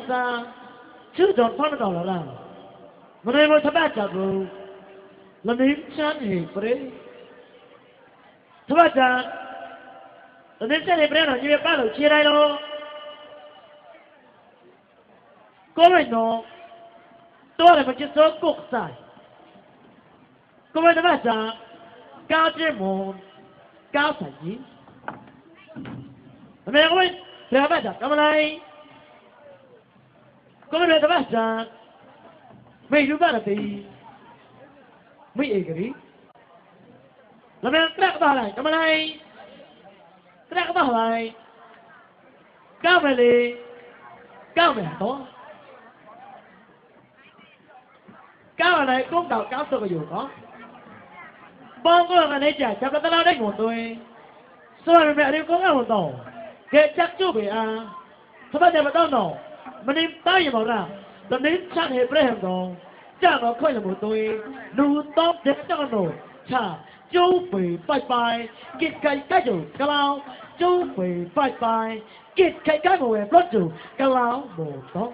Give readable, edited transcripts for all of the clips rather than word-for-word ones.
sa chứ chọn phát nó đỏ là mà đây mới thắp bát chặt rồi là nín chán hỉ đấy thắp bát chặt là nín chán hỉ đấy là như bác đầu chia đây đâu có mình nó tôi là một chiếc số cục dài có mình thắp bát chặt cao trên một cao sản gì mẹ có mình thắp bát chặt cảm ơn đây có mình thắp bát chặt màyรู้บ้างตีไม่เอกดิแล้วแม่แกล้งบ้าอะไรทำอะไรแกล้งบ้าอะไรก้าวไปเลยก้าวไปหาตัวก้าวอะไรก้มเก่าก้าวตัวก็อยู่ก็บ้องก็อะไรจ่ายจับแล้วก็เล่าได้หมดตัวส่วนแม่เรียกก็เล่าหมดต่อเกจักจู้ไปอ่ะทำไมจะมาต้องหนอมันนี่ต้อยอย่างบอกนะตอนนี้ชักเหตุเรื่องของจ้าเราค่อยละหมดตัวดูต๊อบเด็กจ้าหนูชาจูปีไปไปกิดไก่ใกล้อยู่กะลาวจูปีไปไปกิดไก่ใกล้หมู่รถอยู่กะลาวหมู่ต้อง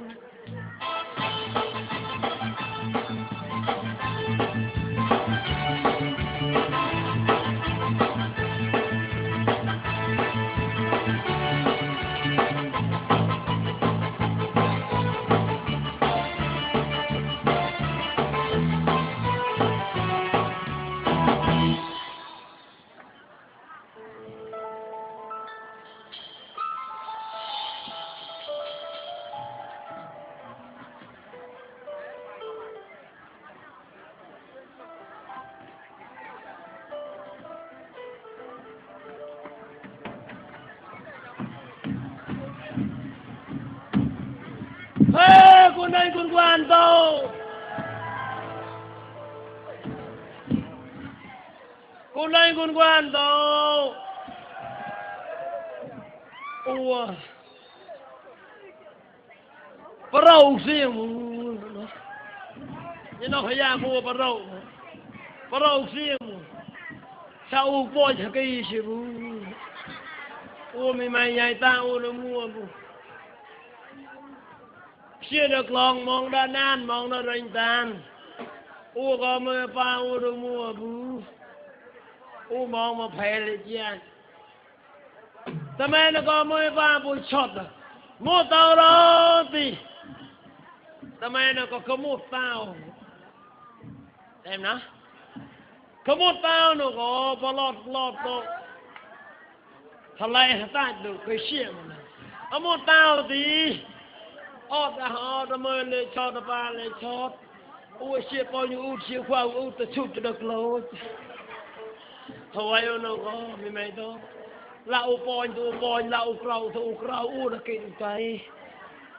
คุณนายคุณกวนโตคุณนายคุณกวนโตอ้วปะเราเสียงนี่น้องพยามัวปะเราเสียงชาวปอยจะกี่สิบุอ้วไม่ใหญ่ตาอ้วละมัวบุเชื่อเด็กลองมองด้านนั้นมองด้านริงตานอู้ก็มือปาอู้ดูมัวบูอู้มองมาแพ้เลยเจียนทำไมนะก็มือปาบูช็อตอ่ะมัวเตาโรตีทำไมนะก็ขมุดเตาเต็มนะขมุดเตาหนูก็พอลอดโตทะเลใต้ดูเคยเชี่ยมันนะเอามัวเตาตีออดหอดมือเลยชอดปลาเลยชอดอู้เชี่ยปอยอู้เชี่ยควายอู้ตะชุบตะดกโลถอยเอาหนูก็ไม่ต้องละอู้ปอยตัวปอยละอู้เกลาตัวเกลาอู้ตะกินใจ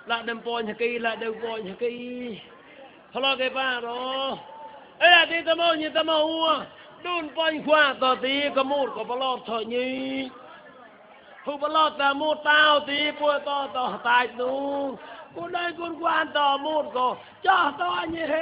ละเดิมปอยตะกี้ละเดิมปอยตะกี้ทะเลาะกันป้ารอเอ้ยตีตะโมนี่ตะโมหัวดูนปอยขวาต่อตีก็มูดก็ปลอดถอยนี้ผู้ปลอดแต่มูดเต้าตีปัวต่อตายนูกูได้คุณกวนต่อมูดก็จ้าต่อนี่เฮ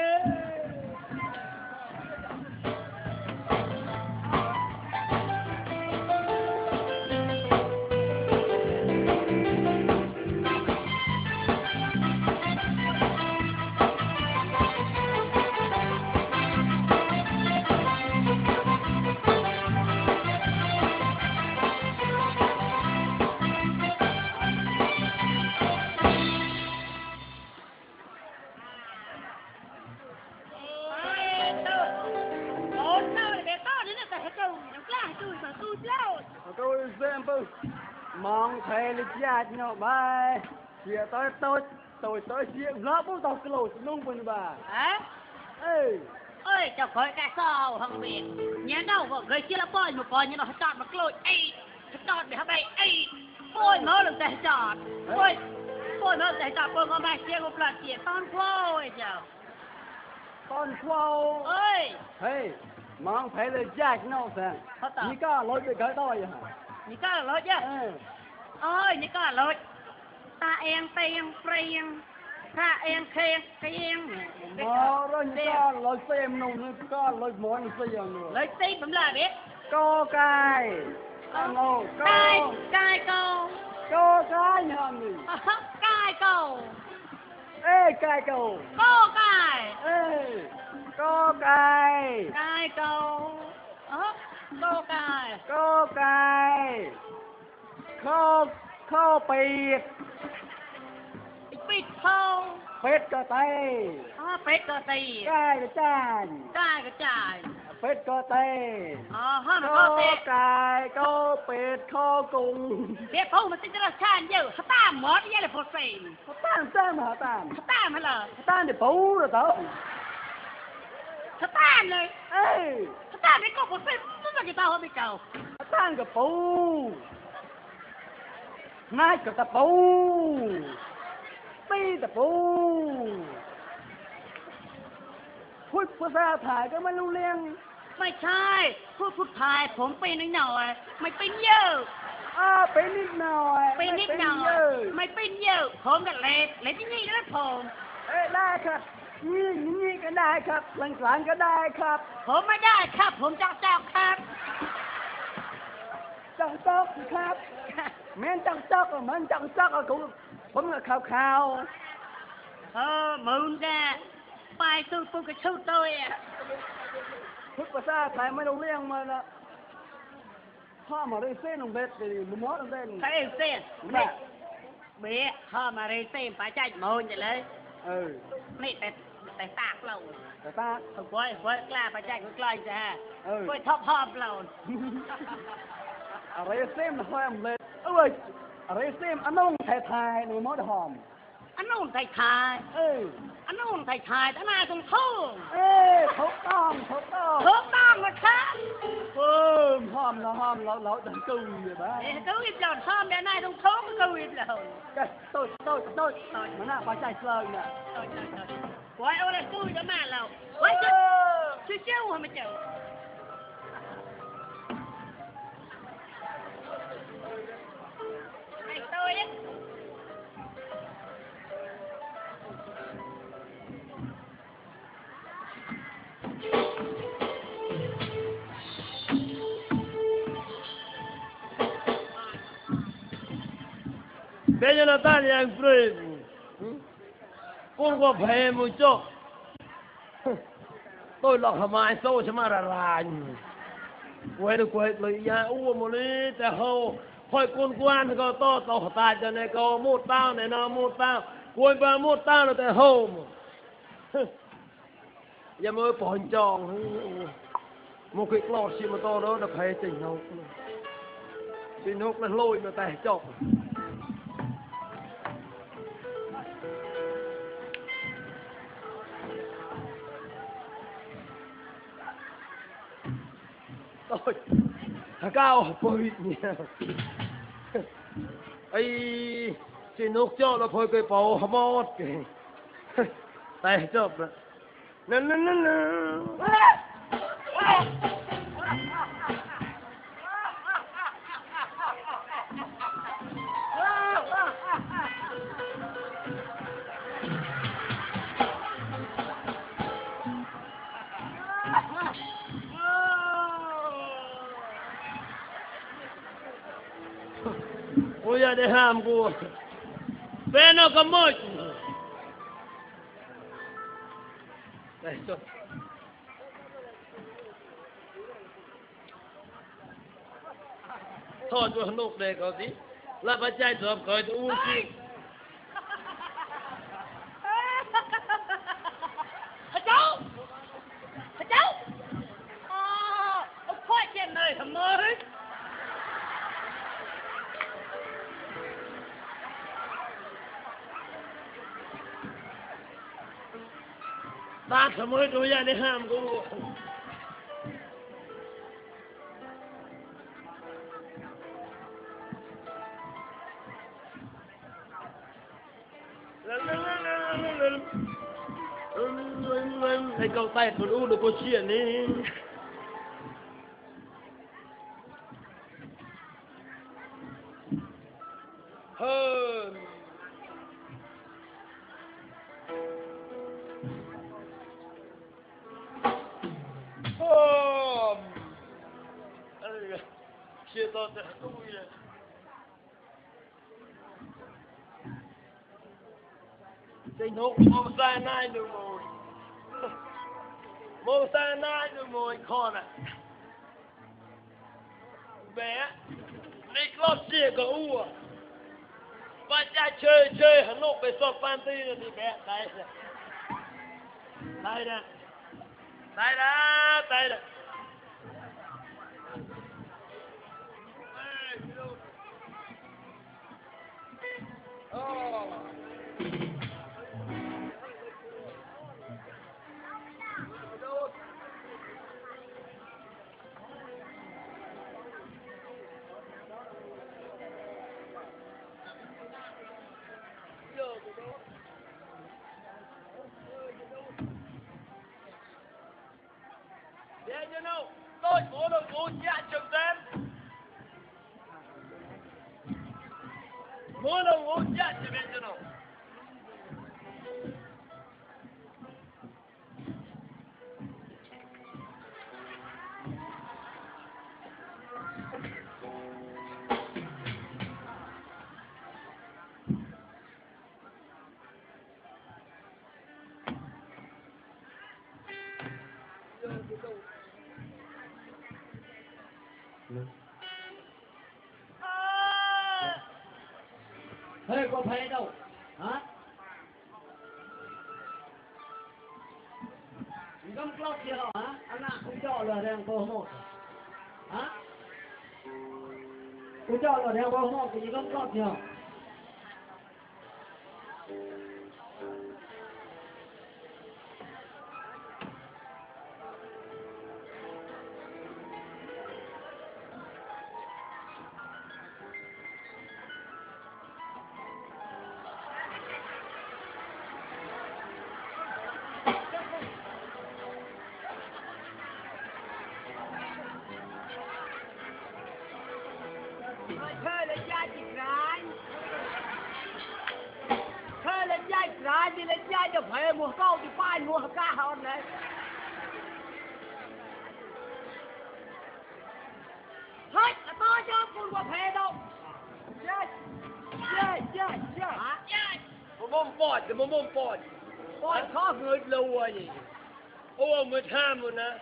tôi xem bư mong thầy lịch giặt nhọ bài chia tôi chia lá bút tao cái lối nung bên bà hả ơi chào khởi cái sao hằng biệt nhớ đâu vợ người chia là bôi một bôi như nó chọn một lối ấy chọn để hấp đây ấy bôi nó được để chọn bôi nó để chọn bôi ngon bài chia một lần chia con khô ấy chào con khô ơi hey mong thầy lịch giặt nhọ xem你家攞俾佢多呀？你家攞啫？ơi你家攞ta em tiền tiền ta em khen khen mà rồi你家攞xem nô你家攞món xem nô lấy tiền bấm lại biết cô cài nô cài câu cô cài nhà mình cài câu cài cầu cô cài ê cô cài cài cầu cô cài cô cài khô khô bịt bịt khâu phết cơ tay phết cơ tì cài cái chàn cài cái chài phết cơ tay hả nó cô có tê cài cô bịt cô cùng biết không mà tính ra chan dữ hắn ta mất vậy là phốt xì tan hả tan hắn ta mà là tan thì bú rồi tao hắn ta này ê hắn ta đấy có phốt xì nó là cái tao không biết cầu tan cái bú nai cái ta búตีตะปูพูดภาษาไทยก็ไม่รู้เรื่อง ไม่ใช่พูดไทยผมเป็นนิดหน่อยไม่เป็นเยอะ เป็นนิดหน่อย เป็นนิดหน่อยไม่เป็นเยอะผมกับเล็กที่นี่แล้วผม ได้ครับนี่ก็ได้ครับหลังๆก็ได้ครับ ผมไม่ได้ครับผมจ้องครับ จังจอกครับแม่นจังจอกมันจังจอกผมก็ข่าวมึงแกไปสู้กูกับชูตัวอ่ะ พูดภาษาไทยไม่รู้เรื่องมาละพ่อมาเรียนเส้นลงเบ็ดเลยมึงมอลงเบ็ด ใครเส้นเบี้ยพ่อมาเรียนเส้นไปใจมึงจะเลยนี่แต่ตากเรา แต่ตา กล้วยกล้าไปใจกล้วยจ้ะกล้วยท็อปเรา อะไรเส้นนะพ่อมึงเลยอะไรเส้นอันนู้นไทยหนูมอดหอม อันนู้นไทยอันนู้นไทยแต่นายตรงทุ่ง ถูกต้อง ถูกต้องนะครับ หอมเราดังตู้เลยบ้าง ตู้อีกหลอดหอมเดี๋ยวนายตรงทุ่งตู้อีกหลอด ตู้มันน่าพอใจเลยเนี่ย ไว้เอาอะไรตู้จะมาเราไว้ชื่อเจ้าหัวมาเจ้าไอ้ตัวยังเป็นยังไงตาอย่างเปรี้ยวกูก็เพลมุจกtôi lọt hàm ai sâu cho mà ra quay được quay lấy ya u một lýแต่เฮาค่อยกุนกวนก็โตตาจะในก็มูดเต้าในนอมูดเต้ากวนไปมูดเต้าแต่เฮาอย่ามือปอนจองmột cái lọt xì mà to đó là phải tình nốc tình nốc là lôi mà tay chọc thôi cao bơi nhỉ ấy tình nốc cho là phải cái bầu hâm mót kì tay chọc rồi nè ôi giờ để ham cô bên nó có một đây cho thôi cho hắn nộp đây có gì là bắt chạy thượng khởi tôi uống chi cháu ông khoai trên này thầm mới ta thầm mới tôi ra để ham cô thầy cầu tay tôi u được cô chuyện đi hơn chia to để tôi tình hụt mô xa nai nụ mùi mô xa nai nụ mùi con à bé này lót xìa có u à và cha chơi hắn nộp về sọp phan ti rồi thì bé đây nè đây nè đây đó đây nè tôi có được bố cha chồng em muốn đâu bố cha chồng em cho nó Hey, có thấy đâu? Hả? Găm clock kia đâu hả? Anh nào không cho là đèn bờ một. Hả? Không cho là đèn bờ một thì găm clock kia. Thôi lên dây chị gái. Thôi lên dây gái đi lên dây cho phải mua câu thì phải mua cá hòn này. Thôi, to cho con qua phê đâu. Dây. Hả? Dây. một mồm bọt Con khó người lùa gì. ô mới tham rồi nè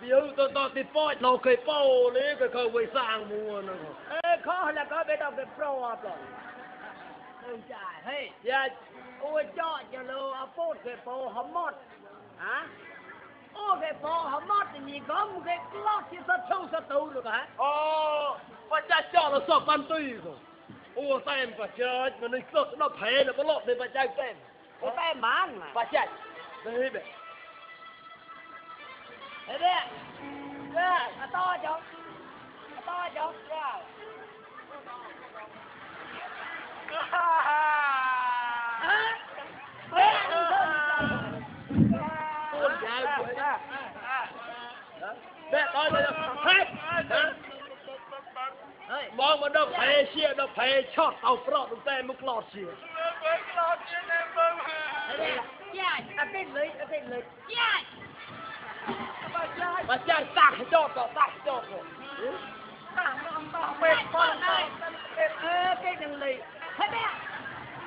biểu tôi thì bọt nóเคยเป้าเลยก็เคยไปสร้างมัวนะ Ê, khó là có biết đâu cái pro rồi. Không chạy, hey. อย่า Ôi cho lô, phốt cái phố hấm mót. Hả? Ô cái phố hấm mót thì nhìn có một cái lót chứ sát tu được hả? อ๋อว่าจะเจาะเราสอบปันตุ้ยก็โอ้แซมป่ะเจอมันนึกสดเราแพ้แล้วก็ลบในปัจจัยแซม Cái tay mán mà. ปัจจัยเลยแบบ Thế đấy. Dạ, to cho. Dạ. Hả? Bé ăn thơm. ต้นยาวสวยแม่ตอนนี้เฮ้ย Ơi. มองมาดอกแพ้เชี่ยดอกแพ้ชอบเอาเปราะตั้งแต่มุกหลอดเชี่ย Thế đây là. Dạ, cái lưới. Dạ. ปัจจัยตักให้จอดก่อนตักให้จอดก่อน เป็ดcon đây. Cái đừng lì. Thế bé.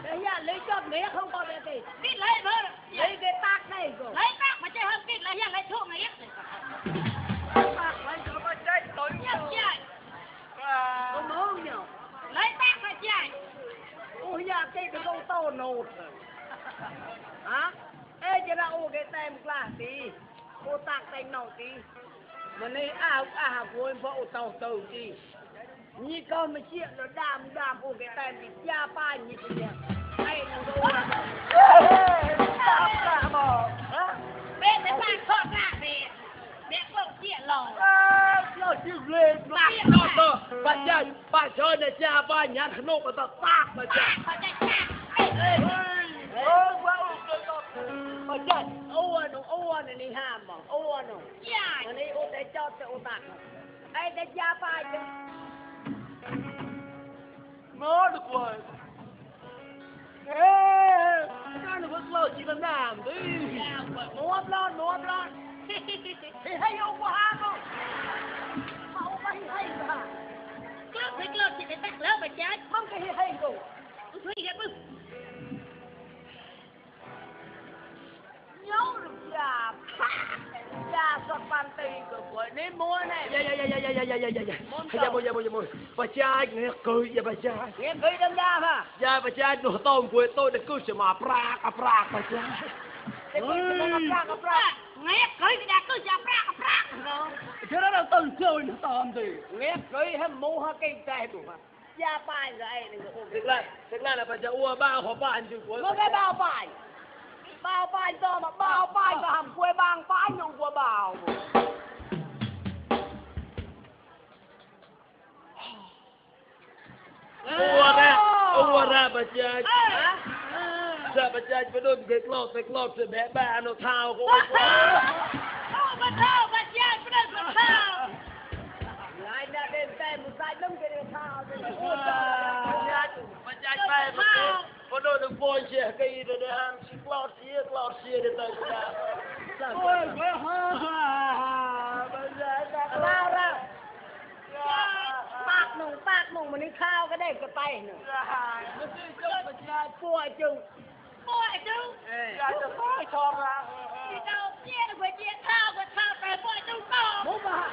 Đấy nha, lấy cho mía không có cái gì. Kít lấy thôi. Lấy cái tạc này rồi. Lấy tạc mà chơi hơn kít lấy nha, lấy thuốc này ít. Tạc lấy cho con chơi tối nhất chơi. Có mớ không nhỉ? Lấy tạc mà chơi. Ôi nha, cái con to nột. Hả? Ê, chứ ra ô cái tem là tí. Ô tạc tay nọ tí. Mà này học của em vợ tàu tàu tí. Như con mà chuyện nó đàm ô cái tem thì cha pa như thế này. Hay là đâu là. Tạc bỏ. Bên cái tạc thoát ra về. Bé không chuyện lòng.เราชื่อเล่นมากต่อต่อปัจจัยปัจจัยเนี่ยจ้าบ้านยันขนมมาตัดตากมาจ้า Tạc mà chạy chạy.ว้าวปัจจัย Ô này đi hàm mà. Ô này. Dạ. Mà này ô để cho ô tạc. Ê, để cha pa chứ. น้อดีกว่าเอ๊ะการนึกว่าเราจีนน้ำดิ Mua lon. Thì hay ông có ham không? Mà ông có hay mà. Cái lon thì phải tắt lớp mà chết. Không cái hay rồi. Tôi thấy vậy bức. cha sọt bàn tì của buổi đến mua này bà cha nghe cười vậy bà cha nghe cười đâm ra hả dạ bà cha nổ tôm của tôi để cứ mà pra bà cha nghe cười cái đã cứ chả pra Chứ đó là từng chơi nó tòm gì. nghe cười hem mua ha kinh tế của mà gia bài rồi thực ra là bà cha ua bao họ bạn chứ của có cái bao bài to mà bao bài cả hầm quê bang bài nhung của bảo ua ra bà cha dạ bà cha phải đôi cái lọt rồi bé bà nó thao cũng bà thao bà cha bà thao lại đã đến tên một sai lưng cái điều thao bà cha phải có đôi được bôi xe cây rồi để ham chỉ lọt xia để tới ra Ôi ra bạc nùng mà đi khao cái đây cái tay nữa bùa chừng ra cho phải cho ra đi đâu chia phải chia thao phải bùa chừng to bố bà.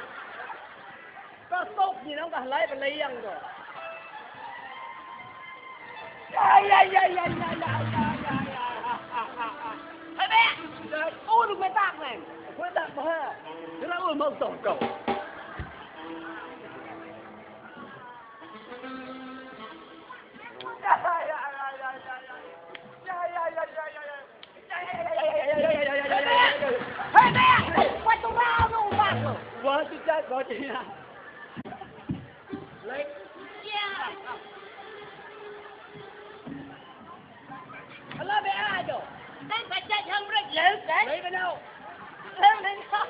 Có tốt gì nó cả lấy ăn rồi. Thôi bé ôi đừng phải tạc này Quên đặt mà ha. Thế là ôi mong tổng cầu. Thôi bé quay tụi rau luôn bạc rồi Quá chứ chết có chị à. lấy Hello bé ai rồi? đang phải chạy hơn rất lớn đấy Lấy bên đâu? lên lên thôi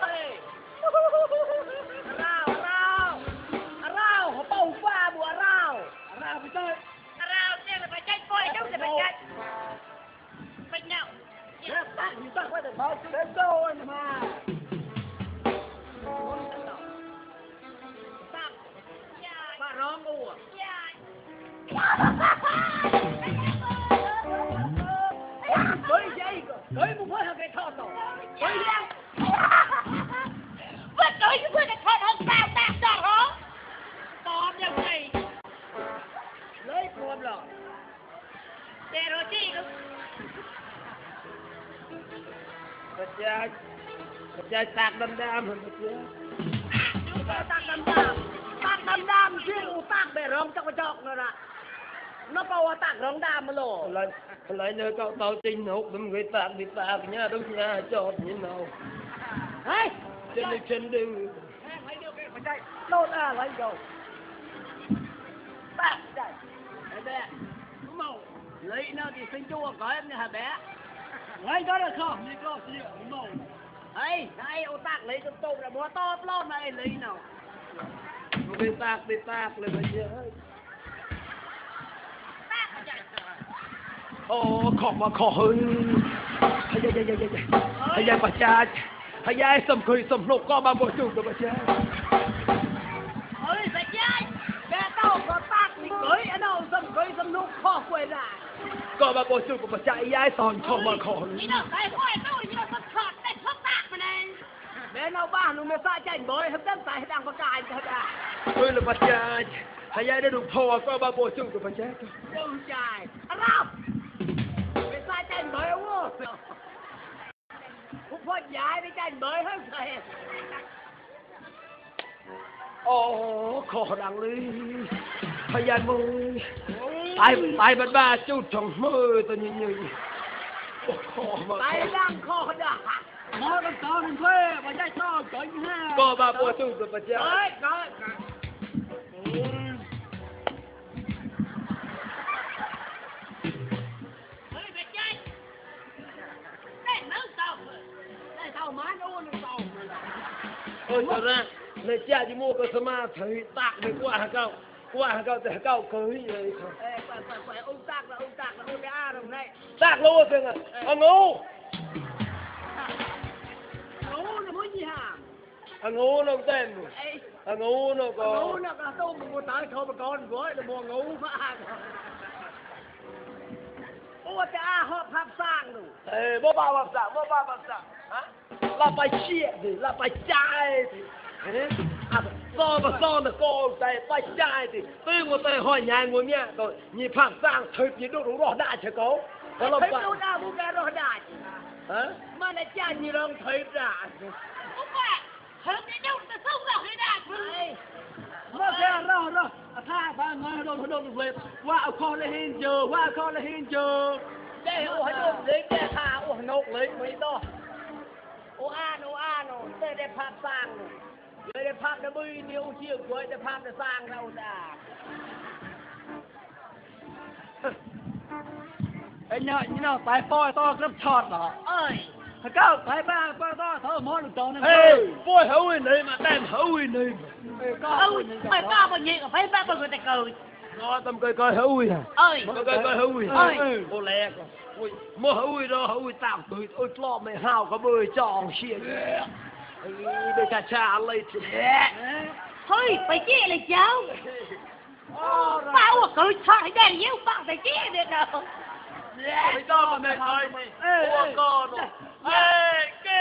Rau, họ bầu qua bùa rau. Rau phải chơi. rau đây là phải chạy coi đâu là phải chạy phải nào Nó tặng thì tặng quá để bao chứ đến đâu anh mà. Bà rong ủa. Cưới dây cơ. Cưới một phút cái thọ tổ. Cưới dây. Vất cưới chứ quên là thôi không sao tạc sao hả tóm nhau này Lấy cuộn rồi. để rồi chi nữa bà cha tạc đâm đam rồi bà cha Tạc đâm đam chứ tạc bể rong trong cái chọc nữa nè. Nó bao tạc rong đam mà lộ. lấy nơi cậu tao tin hút đừng người tạc bị tạc nha đúng nha chọt như nào Hey! trên đường Lấy điều cái phải chạy. Lột à lấy cầu. Tạc chạy. Đấy bé. Đúng không? Lấy nó thì sinh chua có em nha hả bé. Lấy đó là không. Lấy có gì đúng không? Hey! Này ô tạc lấy trong tôm là búa to lon này lấy nào. bị tạc lên bà cha khó hơn hay bà cha hay sầm cười sầm nục có ba bộ chung rồi bà cha ôi phải chạy Bé tao có tạc thì cưới ở đâu dâm nụ khó quên lại. có ba bộ chung của bà cha ai sòn khó mà khó đi đâu phải thôi tôi đi đâu thật thật đấy thật tạc mà này Bé nào ba nó mới xa chảnh bới hấp dẫn tại đang có cài thật à. tôi là bà cha hay ai đã đủ thò có ba bộ chung của bà cha Đừng chài. Rau! Mới xa chảnh bới không ơ. Cũng phải giải với chảnh bới hết rồi. khó đằng đi hay ai mời tay bật ba chút trong mơ tôi như khó mà Tay đang khó đã. Nó con to mình thuê mà chạy to cánh ha. có ba bộ chung của bà cha Đấy, có. ôi phải chạy đây nấu xong rồi Đây tao má nó nó tao. ôi trời ra này cha chỉ mua cái ma thấy tạc để qua cậu để cậu cưới vậy thôi Ê, phải ông tạc là ông bé A đồng này. tạc luôn kìa ông ngu Nấu nó muốn gì hả? ông ngu nó tên Ê, ông ngu nó nấu có nó cả tôm một tới thôi mà con với là mua ngấu mà ăn. Ô bé A họp hạp sang rồi. ê bố ba bập dạ hả là phải chia thì là phải trai thì so mà cô tay phải trai thì tôi một tay hỏi nhà ngồi mẹ rồi nhị phẳng sang thời gì đâu đủ rõ đại chứ cô thấy đâu ra mua cái rõ đại hả mà lại trai như lòng thấy ra không phải hết cái đâu ta không được cái đại mà cái rõ tha ba người đâu về qua con là hin giờ đây ô hay đâu lấy cái tha ô nộp lấy mấy đó ô an đây để phát sang rồi để phát nó bơi nhiều chiều rồi để phát nó sang đâu ta anh nhớ như nào tại to rất chọt đó ơi thật cao tại ba to thở mỏ được trâu này ê bôi hữu này mà đem hữu này ơi mày ba bao nhiêu phải ba bao người ta cười nó tâm coi hữu à ơi coi hữu ơi ô lẹ ôi mua hữu đó hữu tao cười ôi lo mày hao có bơi tròn xịn bây cả cha lấy thế thôi phải chia lại cháu bao cười thôi đèn nhiêu bạn phải chia được đâu bây giờ mà mẹ coi ô con ê kê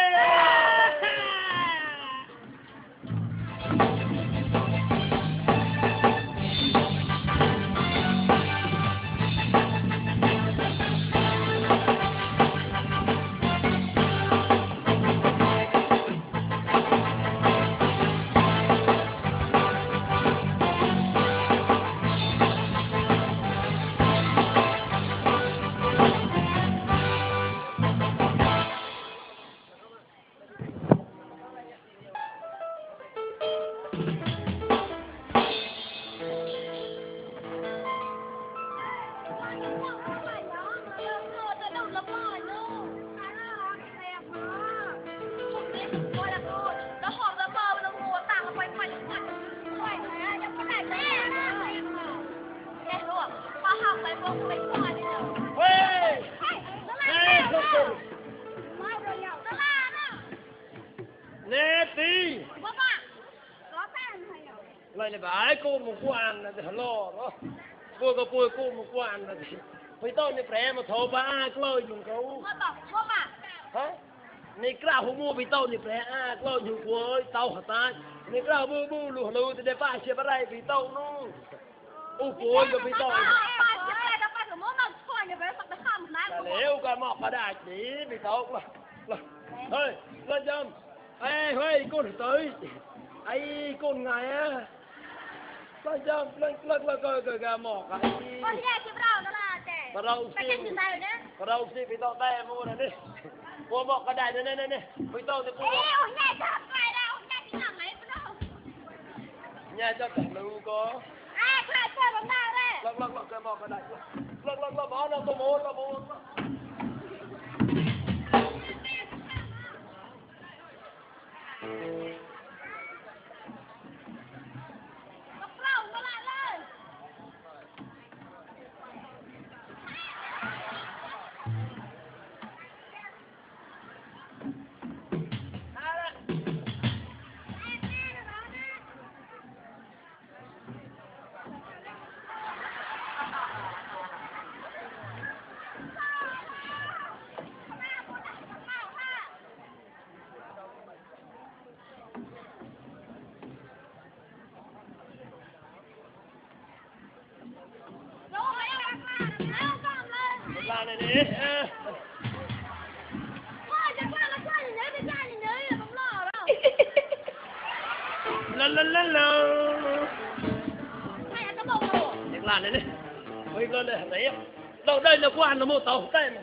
nè tí lại là bãi cô một quan là thì lo đó cô có cô một quan là thì phải tôi này phải mà thổ ba lôi dùng câu hả này cái hồ mua bị tôi này phải lôi dùng cô tàu hả ta này cái bu lù thì để ba chia ba đây bị tôi nó ô cô rồi bị tôi nếu còn mọc ở đây chỉ bị tôi thôi lên châm ê hơi con tới ấy con ngài á lên châm lên coi gà mọc ấy bà đâu xí bị tôi tay mua này đi mua mọc ở đây nè bị tôi thì mua nhà cho cả lưu có lắc cái mọc ở đây lắc bỏ nó tôi mua là này đi những là này đi mấy con này đấy đâu đây là quan là mua tàu tên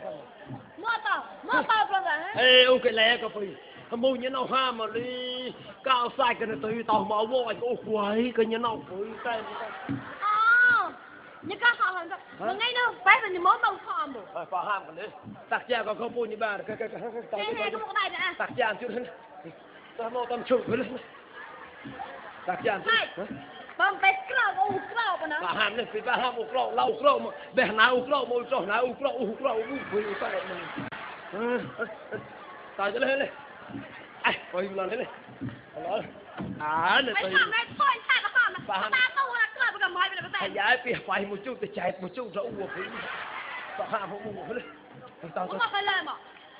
mua tàu con rồi ê ông cái lẹ có phải mua như nào ha mà đi cao sai cái này từ tàu mà vô anh ô quái cái như nào với tên như các họ làm sao mà ngay đâu phải là những món bông phàm rồi phàm ham còn đấy tạc cha còn không mua như bà cái cái một cái này tạc cha chút hơn tao mua tầm chục lên tạc cha bông bé clau mà nó bà ham này phải bà ham u clau mà bè nào u clau vui phải mình tao cho lên này ai coi lần đấy này đó này mấy thằng này thôi sai nó phàm mà ta tu là clau cái mày bây giờ thầy giải phía phải một chút thì chạy một chút rồi uống phí bà ham không uống phí tao không phải lời mà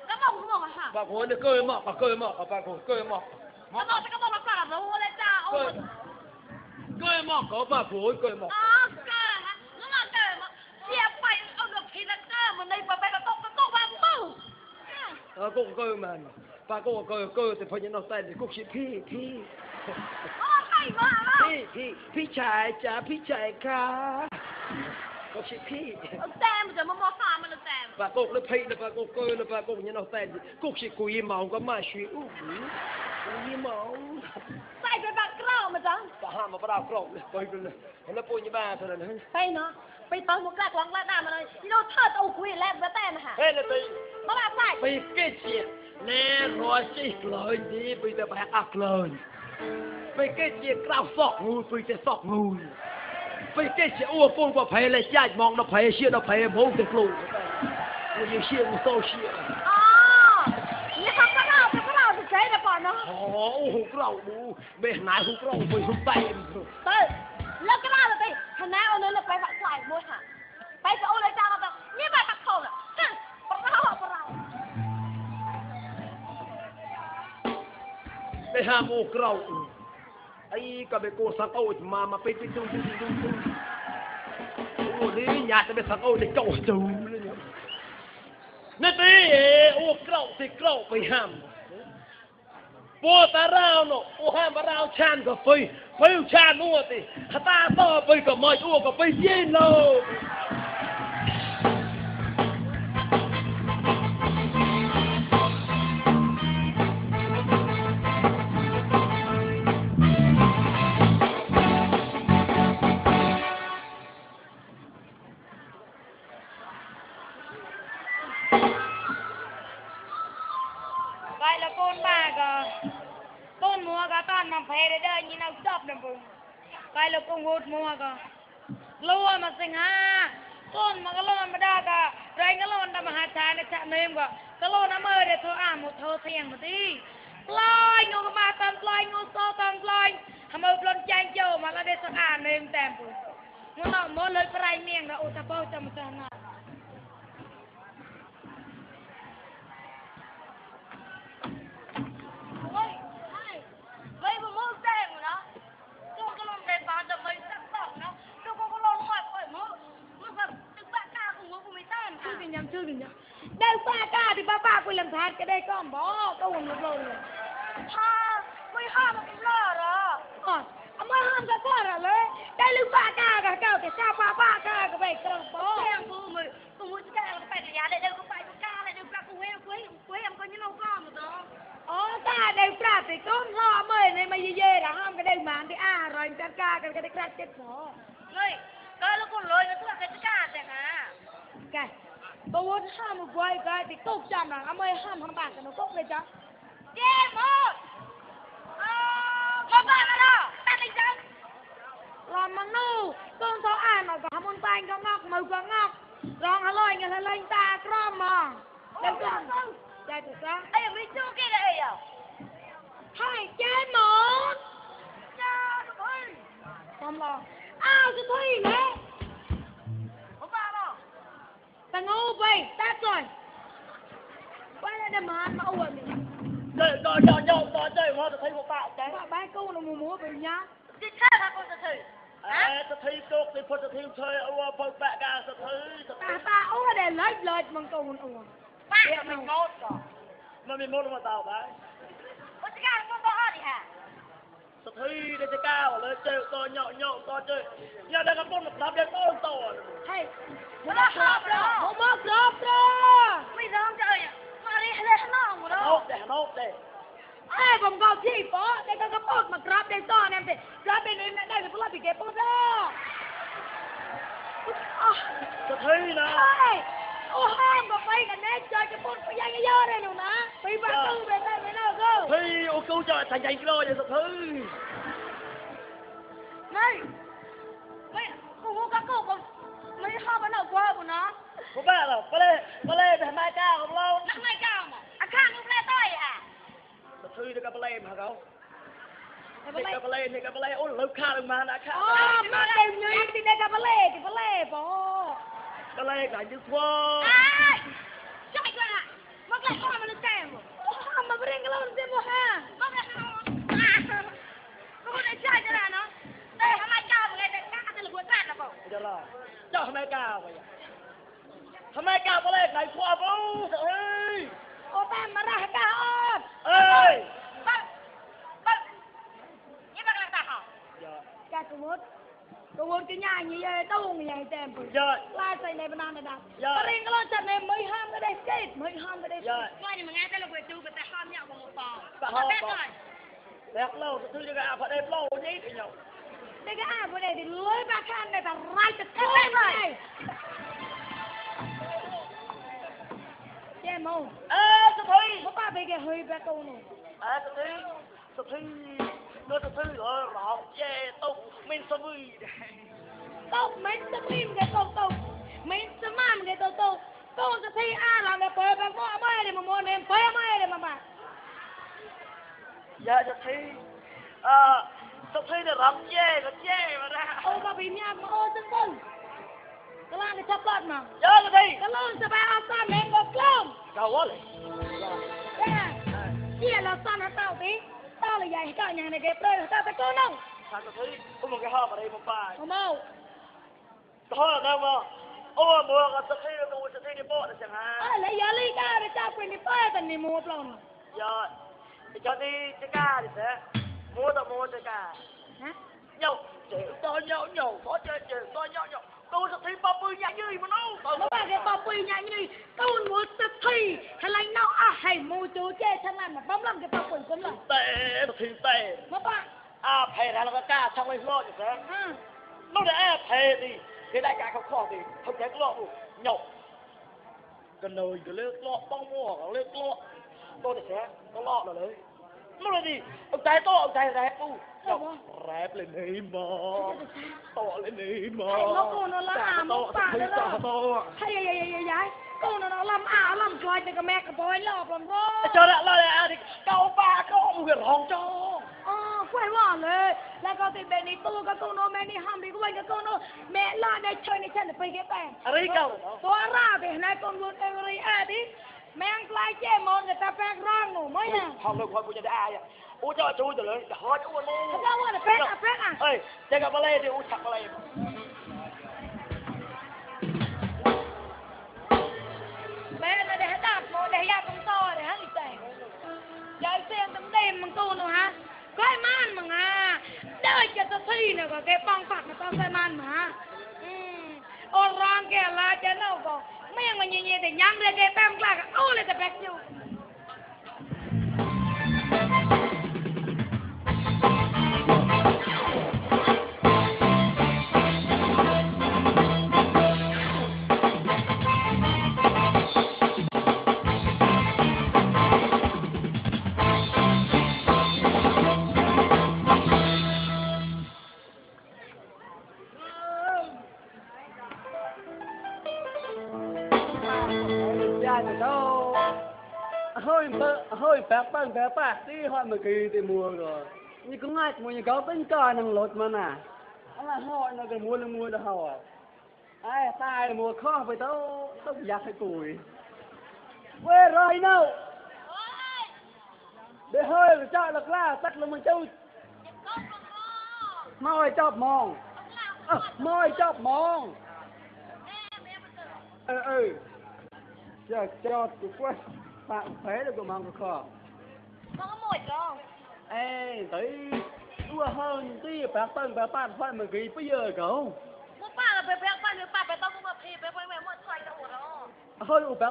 cái mông hả bà phối được cơ mọc bà cơ mọc bà phối cơ mọc ก็บอกมาก่อนรู้เลยจ้าโอ้ cơ mọc có bà phối cơ mọc อ๋อเกิดฮะแล้วมาเกิดมาเสียไปเอาดอกทีละเกิดมันในไปกระตกมาปุ๊บ cô cơ mà bà cô cơ thì phải nhận nó tay thì cô chỉ phi อ๋อใครมาแล้ว พี่ชายจ้าพี่ชายค่ะcô chỉ phi แซมจะมามอฟ้ามันแซม bà cô nó phi là bà cô cơ là bà cô nhận nó tay cô chỉ cùi màu có mà suy cùi màu ใส่ไปบักเกล้ามาจัง bà ham mà bà đào cọng này coi rồi nó bôi như ba thôi này ไปเนาะไปตอนมุกแรกวางแรกหน้ามาเลยที่เราเทิดเอาคุยแรกมาแต่นะฮะ thế là มาแบบไหน bị cái chuyện nè rồi xịt lời đi bây giờ bà ác lời bị cái chuyện cao sọt ngu bây giờ sọt ngu bị cái chuyện ua phun vào phải là chạy mong nó phải xia nó phải bố được luôn bây giờ xia một số xia อ๋อนี่เขาก็เราจะใช้แต่ก่อนเนาะ hút rau bù bề nãy hút rau bây hút tay เต้แล้วก็เราไปคณะเอาเนื้อไปแบบใส่มวยค่ะไปจะเอาอะไรจ้าเราแบบนี่แบบตักโถอ่ะปะเรา ไปหาหมูกราวไอ้ก็ไปโกสังเอามาไปดูโอ้นี่อยากจะไปสังเอาในเจ้าจูเลยเนี่ยนี่ตีโอ้กราวสิกราวไปห้ามปัวตาเราเนาะโอ้ห้ามเราชันก็ไฟชันนู่นติถ้าตาต่อไปก็ไม่อ้วก็ไปเย็นเลย ไปแล้วปูนมาก็ปูนมัวก็ตอนมาเพลเด้อนี่เราชอบนะปูไปแล้วปูงูมัวก็ลัวมาสิงหาต้นมันก็ลัวมาได้ก็ไรก็ลัวทำมหาชายในชาเนมก็ลัวน้ำมือเดี๋ยวโทรหมดโทรเสียงมาดิปล่อยงูก็มาตามปล่อยงูโซ่ตามปล่อยทำมือปลนแจงโจมาแล้วเดี๋ยวสักเนมแต้มปูงูเราหมดเลยไปเมียงเราอุตส่าห์จำจำนะไม่ผมมองแจ้งนะตัวก็ลงในบ้านจะไม่สักสองนะตัวก็ลงคอยมันแบบตึกบ้ากาของกูไม่แต้มชื่อกันยังได้บ้ากาที่บ้ากูลำทานก็ได้ก้อมบ่ก็วนลงเลยถ้าไม่ห้ามมันล่อหรอเอาไม่ห้ามก็ล่อเลยได้ลูกบ้ากากับเจ้าแต่ชาบ้ากาก็ไปกระป๋องแจ้งกูมือจะได้ไประยะได้เดี๋ยวกูไปกูกาเลยเดี๋ยวกูเว้ยมันก็ยังเอาก้อมตัวอ๋อตาได้ปราบไปก้มล่อเมื่อในมาเย่ๆนะห้ามก็ได้หมานที่รอยจัดการกันก็ได้กระเจ็ดหมอเลยก็แล้วก็เลยก็ตัวจัดการแต่ฮะแกตัววันห้ามไว้ก็ติดตกจำนะเอาไม่ห้ามทางบ้านกันนะก็เลยจ้ะเจ๊หมดมาบ้านแล้วตั้งใจจังรอมังนู่ต้นเขาอ่านออกกับมันตายก็งอกมือก็งอกรองอร่อยเงี้ยเลยตากล้อมมองเดี๋ยวก่อนใจถูกต้องไอ้ยังไม่จู้กี่เลยอ่ะให้เจ๊หมดจ้าทุกคนทำรออ้าวจะทุ่ยไหมผมมาหรอแต่งูไปตัดก่อนไปแล้วเดี๋ยวมันมาเอาไว้เนี่ยchơi mà thấy một bạn cái ba câu là mua về nhá Chị khác là con thử.จะthấy tốt thì phật thấy chơi ở phật bạ ga sẽ thấy ta ố để lấy bằng câu mình ủa Ba mình một rồi. mà mình muốn mà tao đấy Ủa chị khác con bỏ đi hả? sẽ thấy để chơi cao lên chơi to nhậu to chơi nhà đây có con một đám đen to hay Nó khóc rồi. một bó cọp rồi Bây giờ không chơi à? Mà đi lên nó không đâu. nốt để ê vòng cầu chi bó đây có cái bót mà cọp đây to em thì cọp bên đây đây là phải bị cái bót đó sẽ thấy nè ê ô ham mà bay cả nét chơi cái bót phải dây dơ đây nè má bị bắt tư bên đây bên đâu cơ thấy ô câu trời thành dành rồi vậy sẽ thấy này mấy cô vô các cô còn mấy ham bắt đầu qua của nó có ba là có lê để mai cao không lâu Năm nay cao mà. À khang lúc này tôi hả? sẽ thấy được cái lê mà không cái cái lê ôi lâu khá được mà đã khá mà đều như đi đây cái lê bó cái lê cả như thua À! Chạy coi ạ. Mất lại con mà nó chèm. ทำไมกล้าไปทำไมกล้าไปเลยไหนพวกบูเฮ้ย โอ้แม่มาได้ก้าอด เอ้ย ปั๊บนี่เป็นอะไรต่างหากแกสมมติcái nhà như vậy đâu như vậy tem bự lai xây này bên này đặt cái riêng cái lon chặt này mới ham cái đây chết mới ham cái đây coi như mà nghe cái là vừa chú cái ta ham nhau bằng một bò bét rồi bét lâu thứ cho cái à phải đây lâu nhí thì nhau đây cái à vừa đây thì lưới ba can này ta rai chặt hết rồi chém không sao thấy có ba bị cái hơi ba câu nữa sao thấy nó sao thấy rồi rõ chê tông mình sao vui tông mình sao im cái tông mình sao mam cái tông tông sao thấy à làm cái bơi ba mua mai để mà mua em bơi mai để mà bà dạ sao thấy là rõ chê mà ra ô bà bị nhà mà ô chân chân cái lan cái chắp lợn mà dạ sao thấy cái lon sao bà ao san em có cơm đâu quá lại kia là san hả tao tí tao là vậy cả nhà này kẹp đây tao phải con không sao thấy có một cái hôm ở đây một bài không đâu thôi là đâu mà ô mua cái sao thấy đi bộ là chẳng hạn lấy giờ ly ca để cha quên đi phơi tận đi mua plon dạ thì cho đi cái ca thì sẽ mua cái ca hả nhau nhau có chơi to nhau tôi sẽ thấy bao bươi nhà như mà nó nó bảo cái bao bươi nhà như tôi muốn tập thi hay là nào à hay mua chú chơi thằng này mà bấm lắm cái bao bươi cũng là tệ nó bảo à thầy ra là cái ca xong rồi lo chứ sao nó để thầy thì cái đại ca không khó thì không thể lo nhậu cái nơi cái nước lo bông mua cái nước lo tôi thì sẽ có lo rồi đấy nó là gì ông trai rẹp tu rẹp lên đi mà to lên đi mà nó cô nó làm một bà đó hay cô nó làm ảo làm coi thì cái mẹ cái bói lọp làm vô cho lại thì câu ba câu một cái hòn cho quay vàoเลยแล้วก็ติดเบนี่ตู้ก็ตู้โนแม่นี่ห้ามดีก็ไว้ก็ตู้โนแม่ล่าได้ช่วยในฉันไปแก่แต่ อะไรกัน ตัวราไปไหนกองรุ่นเอเวอรี่ดิแมงปลายเจ้มอนกับตาแป้งร่างหนูไม่น่ะ không được thôi côจะได้อ่ะô cho chui rồiเลยhỏi chú anhเขาจะว่าแป้งอ่ะ ơi chơiกับballet thì ô chặt ballet แม่น่ะเดี๋ยวดับโมเดี๋ยวยาต้องต่อเดี๋ยวฮะนี่แต่ยายเสียงเต็มมึงตู้หนูฮะก้อยมันมึงอ่ะเดินจะที่เนี่ยก็แกป้องปัดมาต้องใส่มันมาโอ้ร้องแกลาจะเน่าก็ไม่ยังมันเย็นๆแต่ยังเลยแกแป้งกล้าก็โอ้เลยแต่แป้งอยู่hơi bạc đi họ mà kỳ thì mua rồi như có ngay mua như có tính coi năng lột mà nè là họ nó cái mua là họ ai tai mua khó phải tao giặt hay củi quê rồi đâu để hơi rồi chạy là la tắt là mình chơi môi chọc mòn giờ cho tụi quên bạn phế được của mong của khó nó có mùi không ê tới ua hơn tí bạc bạn phải mà ghi bây giờ cậu mua ba là phải tao cũng mà thì phải mẹ mua xoay đâu đó hơi của bạc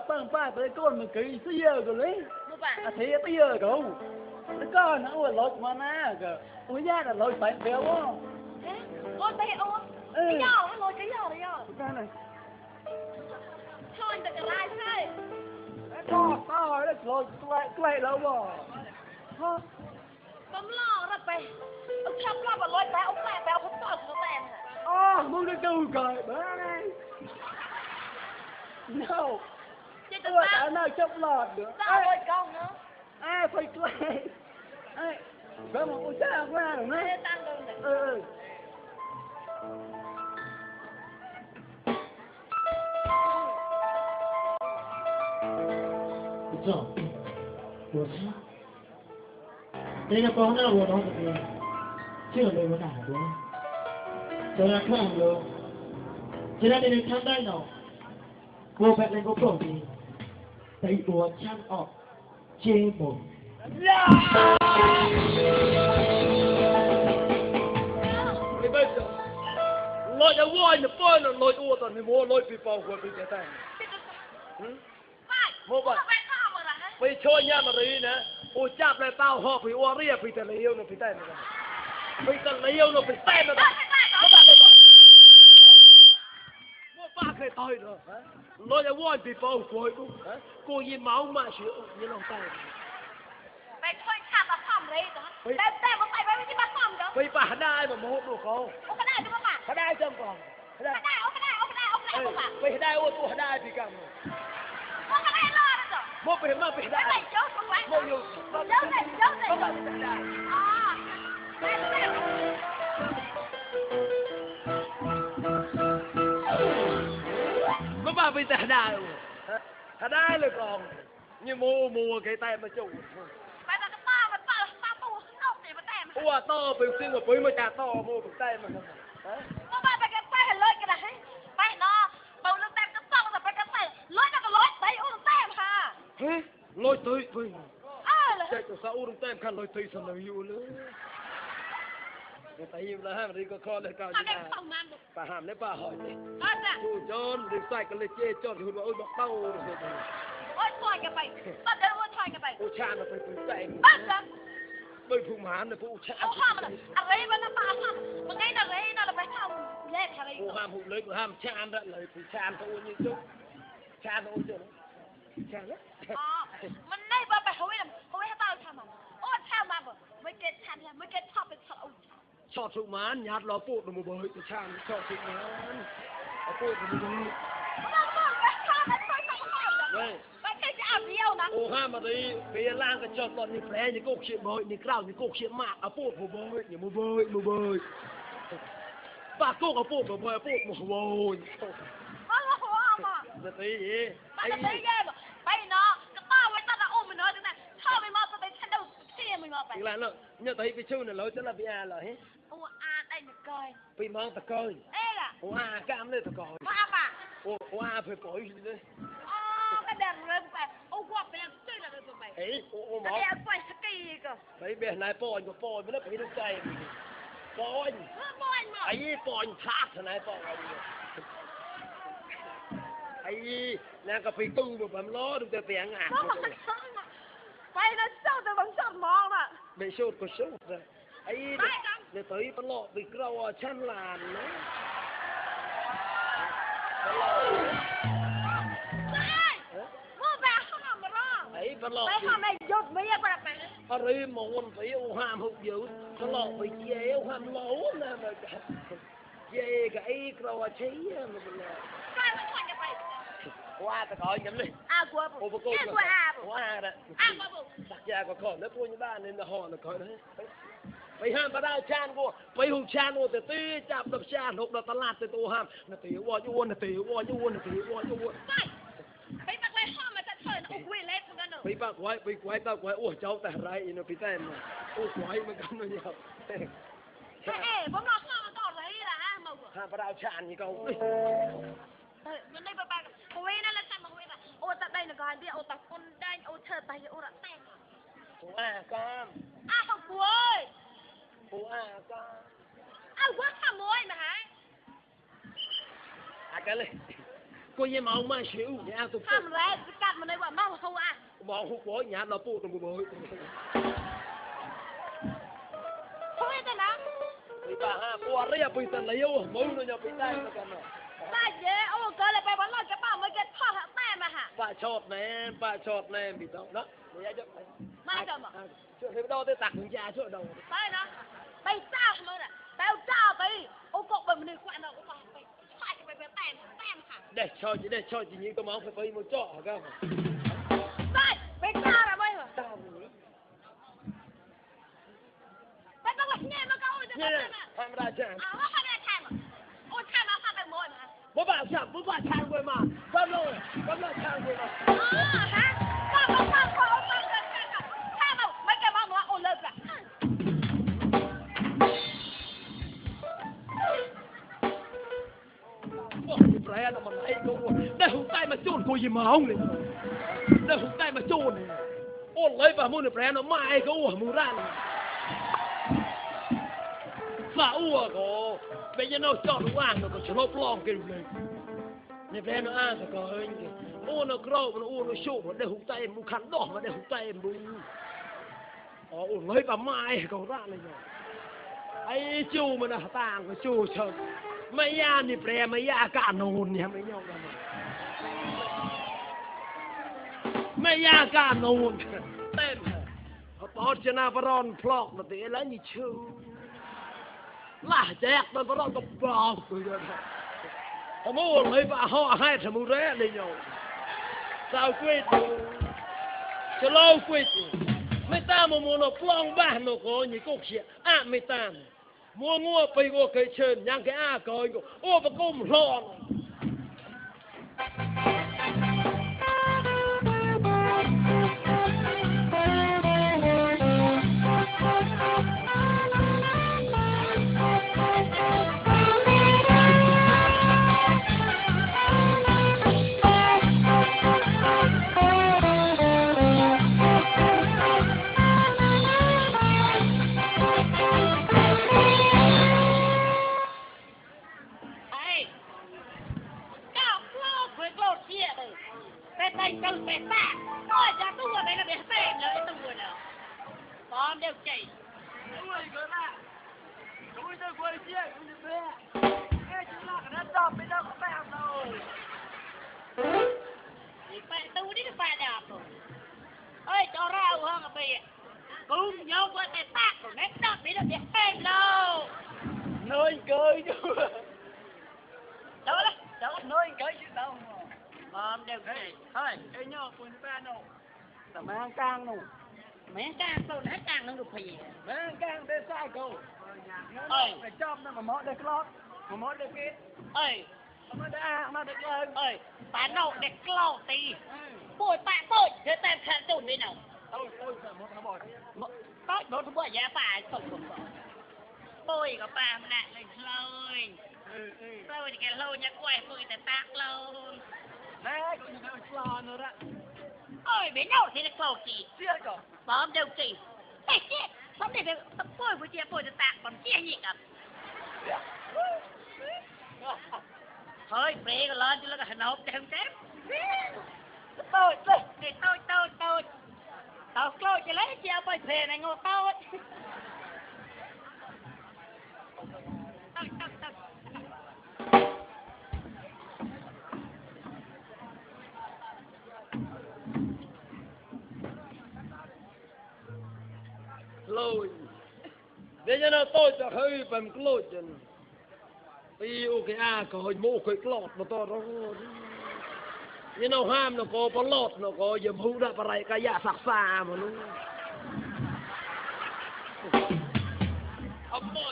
tới con mà ghi bây giờ rồi đấy mua ba à thế bây giờ cậu cái con nó ua lột mà na kìa ui da là lột phải béo không ôi tay ôi cái nhỏ nó lôi cái nhỏ đấy nhở cái này cho anh được cái lai thế to đấy lột quay lâu rồi hả bấm lò rồiไปông chăm lo mà lôi té ông té không to nó té muốn cái câu cười bữa này no chứ tôi đã nói chốc lọt được sao lôi con nữa ai phải quay ai có một cô cha qua rồi đấy tan đường不知道，我猜，那个光呢，我当时这个没我打过，就来看着， ฉะนั้นในทางได้เนาะกูแบบเลยกูโปรดดีแต่ตัวช่างออกเจ็บหมด Mày bây giờ lôi ra voi nó phơi nó lôi ua tao mày mua lôi bị bao của bị cái tay mua vậy bây chơi nha mà đi nè ô chạp lại tao họ bị ua ria bị tay liêu nó bị tay nó bị tay liêu nó bị tay nó mua ba cái tay rồi lôi ra voi bị bao của cô gì máu mà chịu như lòng tay Mày thôi chạp là phòng đấy đó. Đây một tay với cái bát phòng đó. bây bà đai mà mua đồ không Ô cái này đúng không ạ? bà đai châm còn Cái này, ô cái này, ô cái này, ô cái này không ạ? bây đai ô tôi đai thì cầm Ô cái này lo được rồi. mua về mà bị Cái đai này chốt không phải. mua nhiều Chốt này, chốt này. không phải bị đai À. Đây. có bà bị đai đai rồi đai là còn như mua cái tay mà chủ Bây giờ cái to tu không thì mà tem. ủa to bình xuyên mà bấy mà chả to mua cái tay mà Nó ba cái tay lôi cái này. Bay nó, bầu nó tem cái to rồi cái tay lôi nó cái lôi tay u tem ha. hế lôi tới với Là. chạy từ sao u tem khăn lôi tới sao lời yêu nữa người ta yêu là ham đi có con lên cao như Cái nào phòng man được. bà hàm lấy bà hỏi đi Dạ. chú John đi sai cái lê chê cho thì hồi mà ôi bọc tao rồi Ôi thôi cái bay. Tao để ôi thôi cái bay. ô cha nó phải phải chạy Dạ. bởi phụ mán là phụ cha Ô ham là ấy mà nó ba ham. Mà ngay là ấy nó là phải không. Lên thằng ấy. ô ham hụt lấy của ham cha đó lời phụ cha nó ôi như chút cha nó ôi chưa cha đó Mình đây ba phải hối hết tao tham mà. Ôi tham mà bờ. Mấy cái tham là mấy cái topเป็นthật. cho phụ mán nhát lo phụ nó một bơi cái cha nó cho phụ mán phụ nó một bơi đây Mấy cái ảo điêu nè. ô ham mà đi về lang cái cho toàn như phé như cục chuyện bơi như cào như cục chuyện mạ à phụ một bơi như một bơi bà cô có phụ một bơi phụ một bơi là tí gì Mà cái gì vậy? Bây nó cái tao với tao là ôm mình nói thế này. Sao mày mà tao thấy đâu kia mình mà phải. thì là nó nhớ thấy cái chú này lối cho là bị à là hết Ô đây là coi. bị mang ta coi Ê là. ô cam lên ta coi Mà à. ô phải bổi gì đấy Cái đèn rồi phải. Ô qua phải làm chơi là được rồi mày. ấy ô Cái máu đèn quay ski cơ. mấy bên này pòn của pòn với nó bị đứt tay pòn Môi mà. ấy pòn thác thế này pòn ấy nàng có bị tu mà bấm ló được từ tiếng à Phải nó sâu từ bằng sọt mong mà. bị sốt có sốt rồi ấy để tới bấm lọ bị câu chăn làn nữa Mua về không làm mà lo. ấy bấm lọ Phải không mày dột mấy cái bà mày. ở đây môn phải ô ham hụt dữ nó lọ bị dễ ô ham lố nè mà dễ cái câu cháy mà Coi mà coi cái mày. qua ta coi nhắm đi Qua ô bụng. cô qua đó Qua bụng. đặt ra có còn nó cô như ba nên là họ là coi đấyไปห้ามปลาชานกูไปหูชานกูแต่ตีจับดับชานหกดับตลาดแต่ตัวห้ามนาตีวอนยูนนาตีวอนยูนนาตีวอนยูน Phải bắt lấy hoa mà ta chơi nó quy lên khôngกันหนู ไปปากไว้ไปไว้ตาไว้โอ้เจ้าแต่ไรอินพี่แต้มโอ้ไว้มันกันมันยาว Ê, bấm nó hoa mà còn đấy là ha màu. ห้ามปลาชานนี่ก็ Mình đây bà quy nó là sao mà quy là ô ta đây là gọi đi ô ta con đây ô thơ tay ô đã tem. โอ้ก้าม Không cuối. โอ้ก้าม Quá thả môi mà hả? กันเลยกูยังมองมาชิวเนี่ยตุ๊ก Thăm rẽ cắt mà đây quả mau không à? มองหุบหัวหยาบเราปูตรงบุบอย Thôi thế nào? ไปป่าห้าปัวเรียบไปแต่เลี้ยวมึงเนี่ยไปได้กันเนาะ Ta dễ ô cơ lại phải bắn lọt cái bảo mới cái thọ hả tem mà hả? ป้าชอบแน่พี่ต้องเนาะเดี๋ยวจะ Mai cầm à? ช่วยเราได้ตักถึงยาช่วยเรา Đây nó. Bây sao mà nè? Bao trao bây. Ô cục bởi mình quạn đâu. Phải cái phải tem hả? ได้ช่วยจริงๆก็มองไปมันเจาะกัน Đây, bây sao là bây hả? ตามนี้ Bây sao lại nghe nó câu cho เนี่ย nó nè. ทำได้จ้ะ Nó phải là thèm à? Ô thèm nó phải môi mà. บ่บ่าวฉันบ่บ่าวทางไปมาบ้านโลกบ้านโลกทางไปมา Hả? Sao không sao không sao sao sao sao đâu mấy cái món nó ôn lên cả. mà chôn cô gì mà không này đây hụt tay mà chôn này ôn lấy vào mua được rẻ nó mai có ủa mua ra này phá ủa có bây giờ nó chọn nó ăn nó có cho nó plong cái này này rẻ nó ăn thì có anh kì ôn nó crow nó ôn nó show mà đây hụt tay em mua khăn đỏ mà đây hụt tay em mua ôn lấy vào mai có ra này rồi ai chú mà nó tàng cái chú chờ mấy ya nè pre mấy ya cả nôn nha mấy nhau này mấy ya cả nôn tên họ cho na varon plok mà tí lấy như chú là chết nó varon có plok rồi họ mua lấy vào họ hai thằng mua rẻ đi nhau sao quên cho lâu quên mấy ta mà mua nó plong ba nó có những cục gì mấy ta muaไปmua cái chân nhang cái coi ô bà cung lon tay chân bẻ tạ ôi cha tua đây là bẻ tè nữa tua nào con đều chảy ui cái này ui tôi quay chia ui tôi bẻ cái chú là cái đất đỏ bên đâu có bẻ đâu thì bẻ tu đi bẻ đẹp rồi ơi cho rau hơn à bẻ cùng nhau qua tay tạ rồi nét đỏ đi là bẻ tè đâu nơi cười chú đâu nơi cười chứ đâu con đều chảy thôi cái nhau quên ba đâu tao mang cang đâu mấy càng tôi hết càng nó được phì mang cang để sai cô ơi phải chom nó mà mót được lót mà mót được kia ơi nó được lên ơi bạn nào để clau tì bồi bạn bồi để tem khăn tụi đi nào tôi sợ mót nó bồi có nó không bồi giá phải tổng bồi có bà mà nè lên lôi tôi thì cái lôi nhá quay bồi để tác luôn đấy cũng như cái lo nữa đó ơi biết đâu thì là cầu chỉ chia rồi bom đều chỉ ê chia bom để bồi với chia bồi để tác còn chia gì cả thôi bê cái lên chứ là cái nộp để không chết tôi tao lôi chỉ lấy chia bồi phê này ngô tôi lôi bây giờ nó tôiจะhơi bầm lôi chân đi ok có hồi mô cái lọt mà to đó nhưng nó ham nó có lọt nó có dầm hú ra phải cái dạ sạc xa mà luôn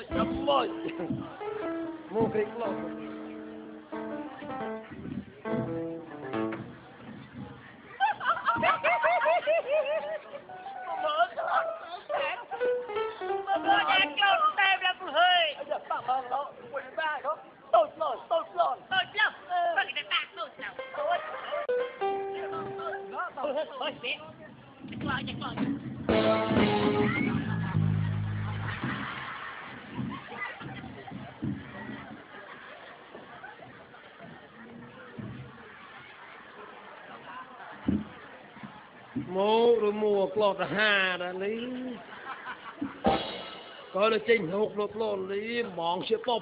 ấm môi mô cái lọt tôi đang cho tem ra của hơi giờ tao bằng nó quên ba đó tôi lòn tôi lâu phải cái tạc tôi nào thôi biết chắc lo mô rồi mua lọt hà đã lý có là trình hộp lọt lộn lý mong sẽ bỏ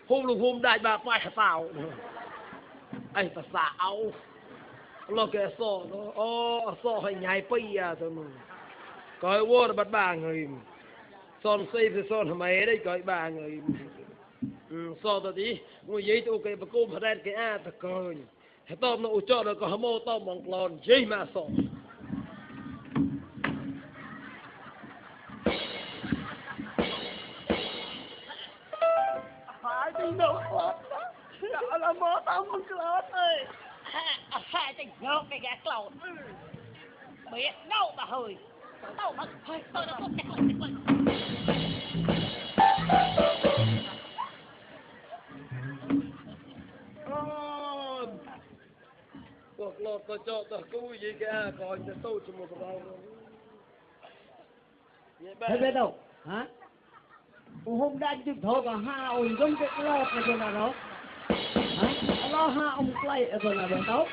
bưng hôm đại bạc phải tao anh ta xạo lo cái sọ nó sọ hay nhảy pi à thôi mà coi vô là bắt ba người son xây thì son mày đấy coi ba người sọ tao đi ngồi giấy tôi cái bà cô phải đen cái ta coi tôm nó cho nó có hâm mô tôm bằng lon dây mà sọ phải đi đâu sợ là mơ tao không lót ơi hai tình ngốc cái gã cẩu biết đâu mà hơi đâu mà hơi tôi đã tốt chắc có cho tao cứu gì cả còn cho tôi cho một cái Thế biết đâu hả hôm nay chụp thôi cả hai ông giống cái lọt này rồi nào đó hả lo hai ông play rồi nào được đâu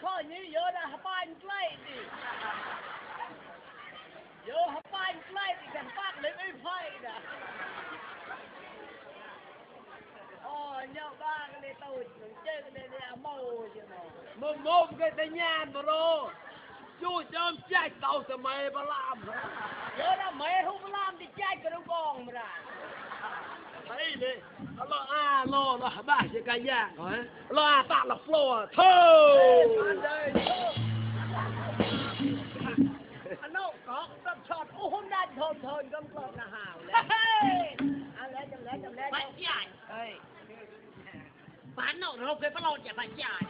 coi như giờ là hấp anh play đi giờ hấp anh play thì cần phát lên im phai nè nhau ba cái này tôi chơi cái này là màu chứ mà mồm cái tay nhàn mà rồi chú chôm chạy tàu từ mày mà làm giờ là mày không làm thì chạy cái đâu còn mà ra thấy đi lo ba cái nhang rồi lo tạ là floor thôi anh đâu có tập chọn hôm nay thôn gom gom là hào anh lấy phải chạy bán nổ rộp cái bát lọt chả phải chạy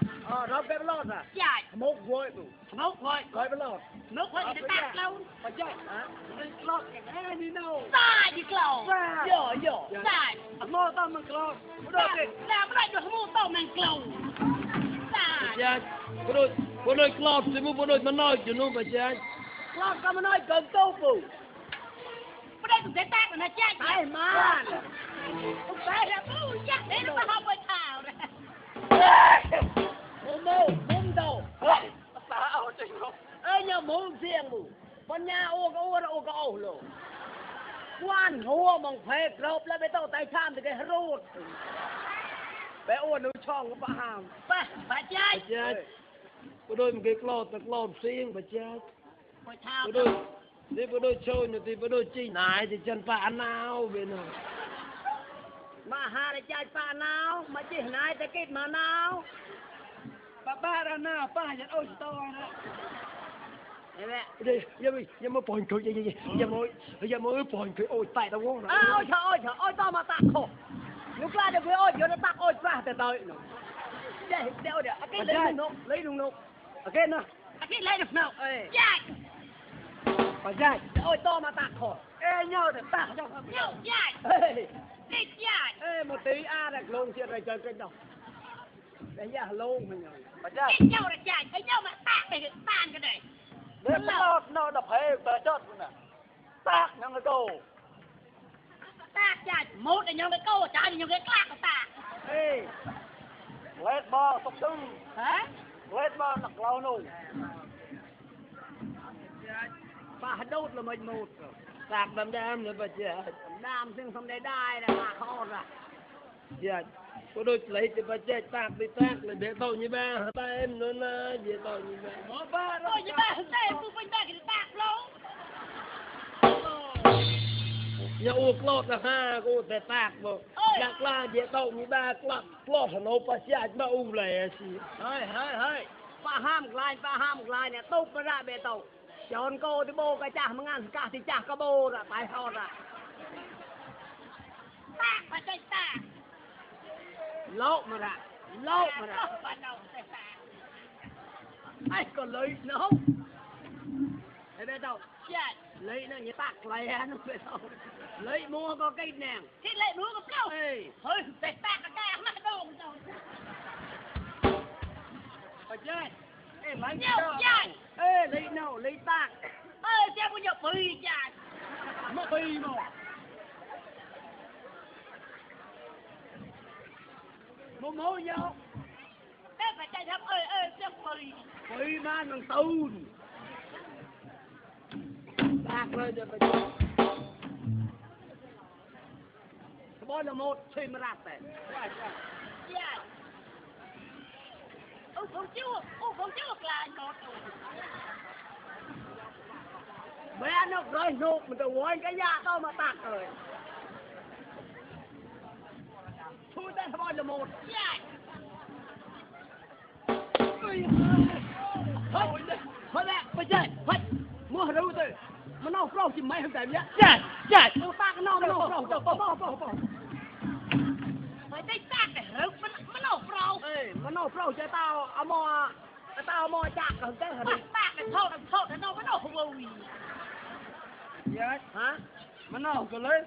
rộp cái lót à chạy một vội đủ mốc thôi gói cái lót mốc thôi thì tạt lâu phải chạy hả lót cái này đi đâu sai đi cầu dở sai mò tao mình lót làm cái này được mua tàu mình cầu sai dạ bữa đôi club thì bữa đôi mà nói chuyện luôn mà chạy lót tao mà nói cần câu phụ bữa đây tụi sẽ tạt rồi nó chạy ai mà không phải là chắc để nó không phải thảo này mồm đầu ê nhờ mồm riêng mù con nhà ô có ô lô quan hùa mong phê rộp lại bê tao tay tham thì cái rốt bé ô nó chong có bà hàm phải chạy bữa đôi một cái club riêng mà chạy phải thảo bữa đôi chơi nữa thì bữa đôi chi này thì chân phá nào bên nào mà hà để chạy phá nào mà chỉ này thì kết mà nào ba ra nào ba nhận ôi to đó đi giờ mới bòn cười giờ mới bòn cười ôi tại tao ngon rồi ôi to mà tạc khổ lúc ra được với ôi giờ nó tạc ôi ra từ tới đây đeo để cái lấy đúng nộp cái nó cái lấy được nào chạy phải chạy ôi to mà tạc khổ ê nhau để tạc cho nhau chạy đi chạy ê một tí đặt lông chuyện này chơi cái đâu đấy là lông mình rồi phải chạy cái nhau là chạy cái nhau mà tạc để tan cái này đấy nó đập hay tờ chót nè tạc nó cái câu tạc chạy một là nhau cái câu chạy thì nhau cái clap của tạc ê lết bò sọc tưng hả lết bò nặc lao nung bà đốt là mình một tạc đam nữa bà chạy đamซึ่งทำได้là bà khó ra dạ bữa đôi lấy thì bà chạy tạc là để tao như ba ta em nữa là để tao như ba ba rồi như ba đây tôi phải ba cái tạc lâu nhà ô club là ha cô để tạc mà nhạc la để tao như ba club là nó bà chạy ba lẻ gì hơi bà ham lại nè tụt nó ra bê tàu chọn cô thì bô cái chả mà ngăn cả thì chả có bô ra tại họ ra tạc phải chạy tạc lộn mà ra bắt đầu chạy tạc ai còn lấy nó không để bê tàu chạy lấy nó như tạc lấy nó bê tàu lấy mua có cây nàng cái lại núi có đâu thôi chạy tạc là cái nó đâu rồi phải chơi ê mấy nhau chạy ê lấy nào lấy tạc xem có nhiều phi chạy mà phi mà mua nhau thế phải chạy thăm xem phi mà thằng tùn tạc rồi cho bà chạy bó là một chơi mà rạp này chạy không chưa là nó bé nó rơi nộp mình tự quên cái nhà tao mà tạc rồi lên thằng bò là một thôi mẹ bây giờ thôi mua rượu rồi mà nó phao chỉ mấy hôm tại nhá chạy nó ta cái nó phao phải tay sát để rực nó nổ phao ê mà nó phao cho tao mò chạc ở cái hả bạc để thâu để nó nổ không ơi dạ hả mà nó cái lấy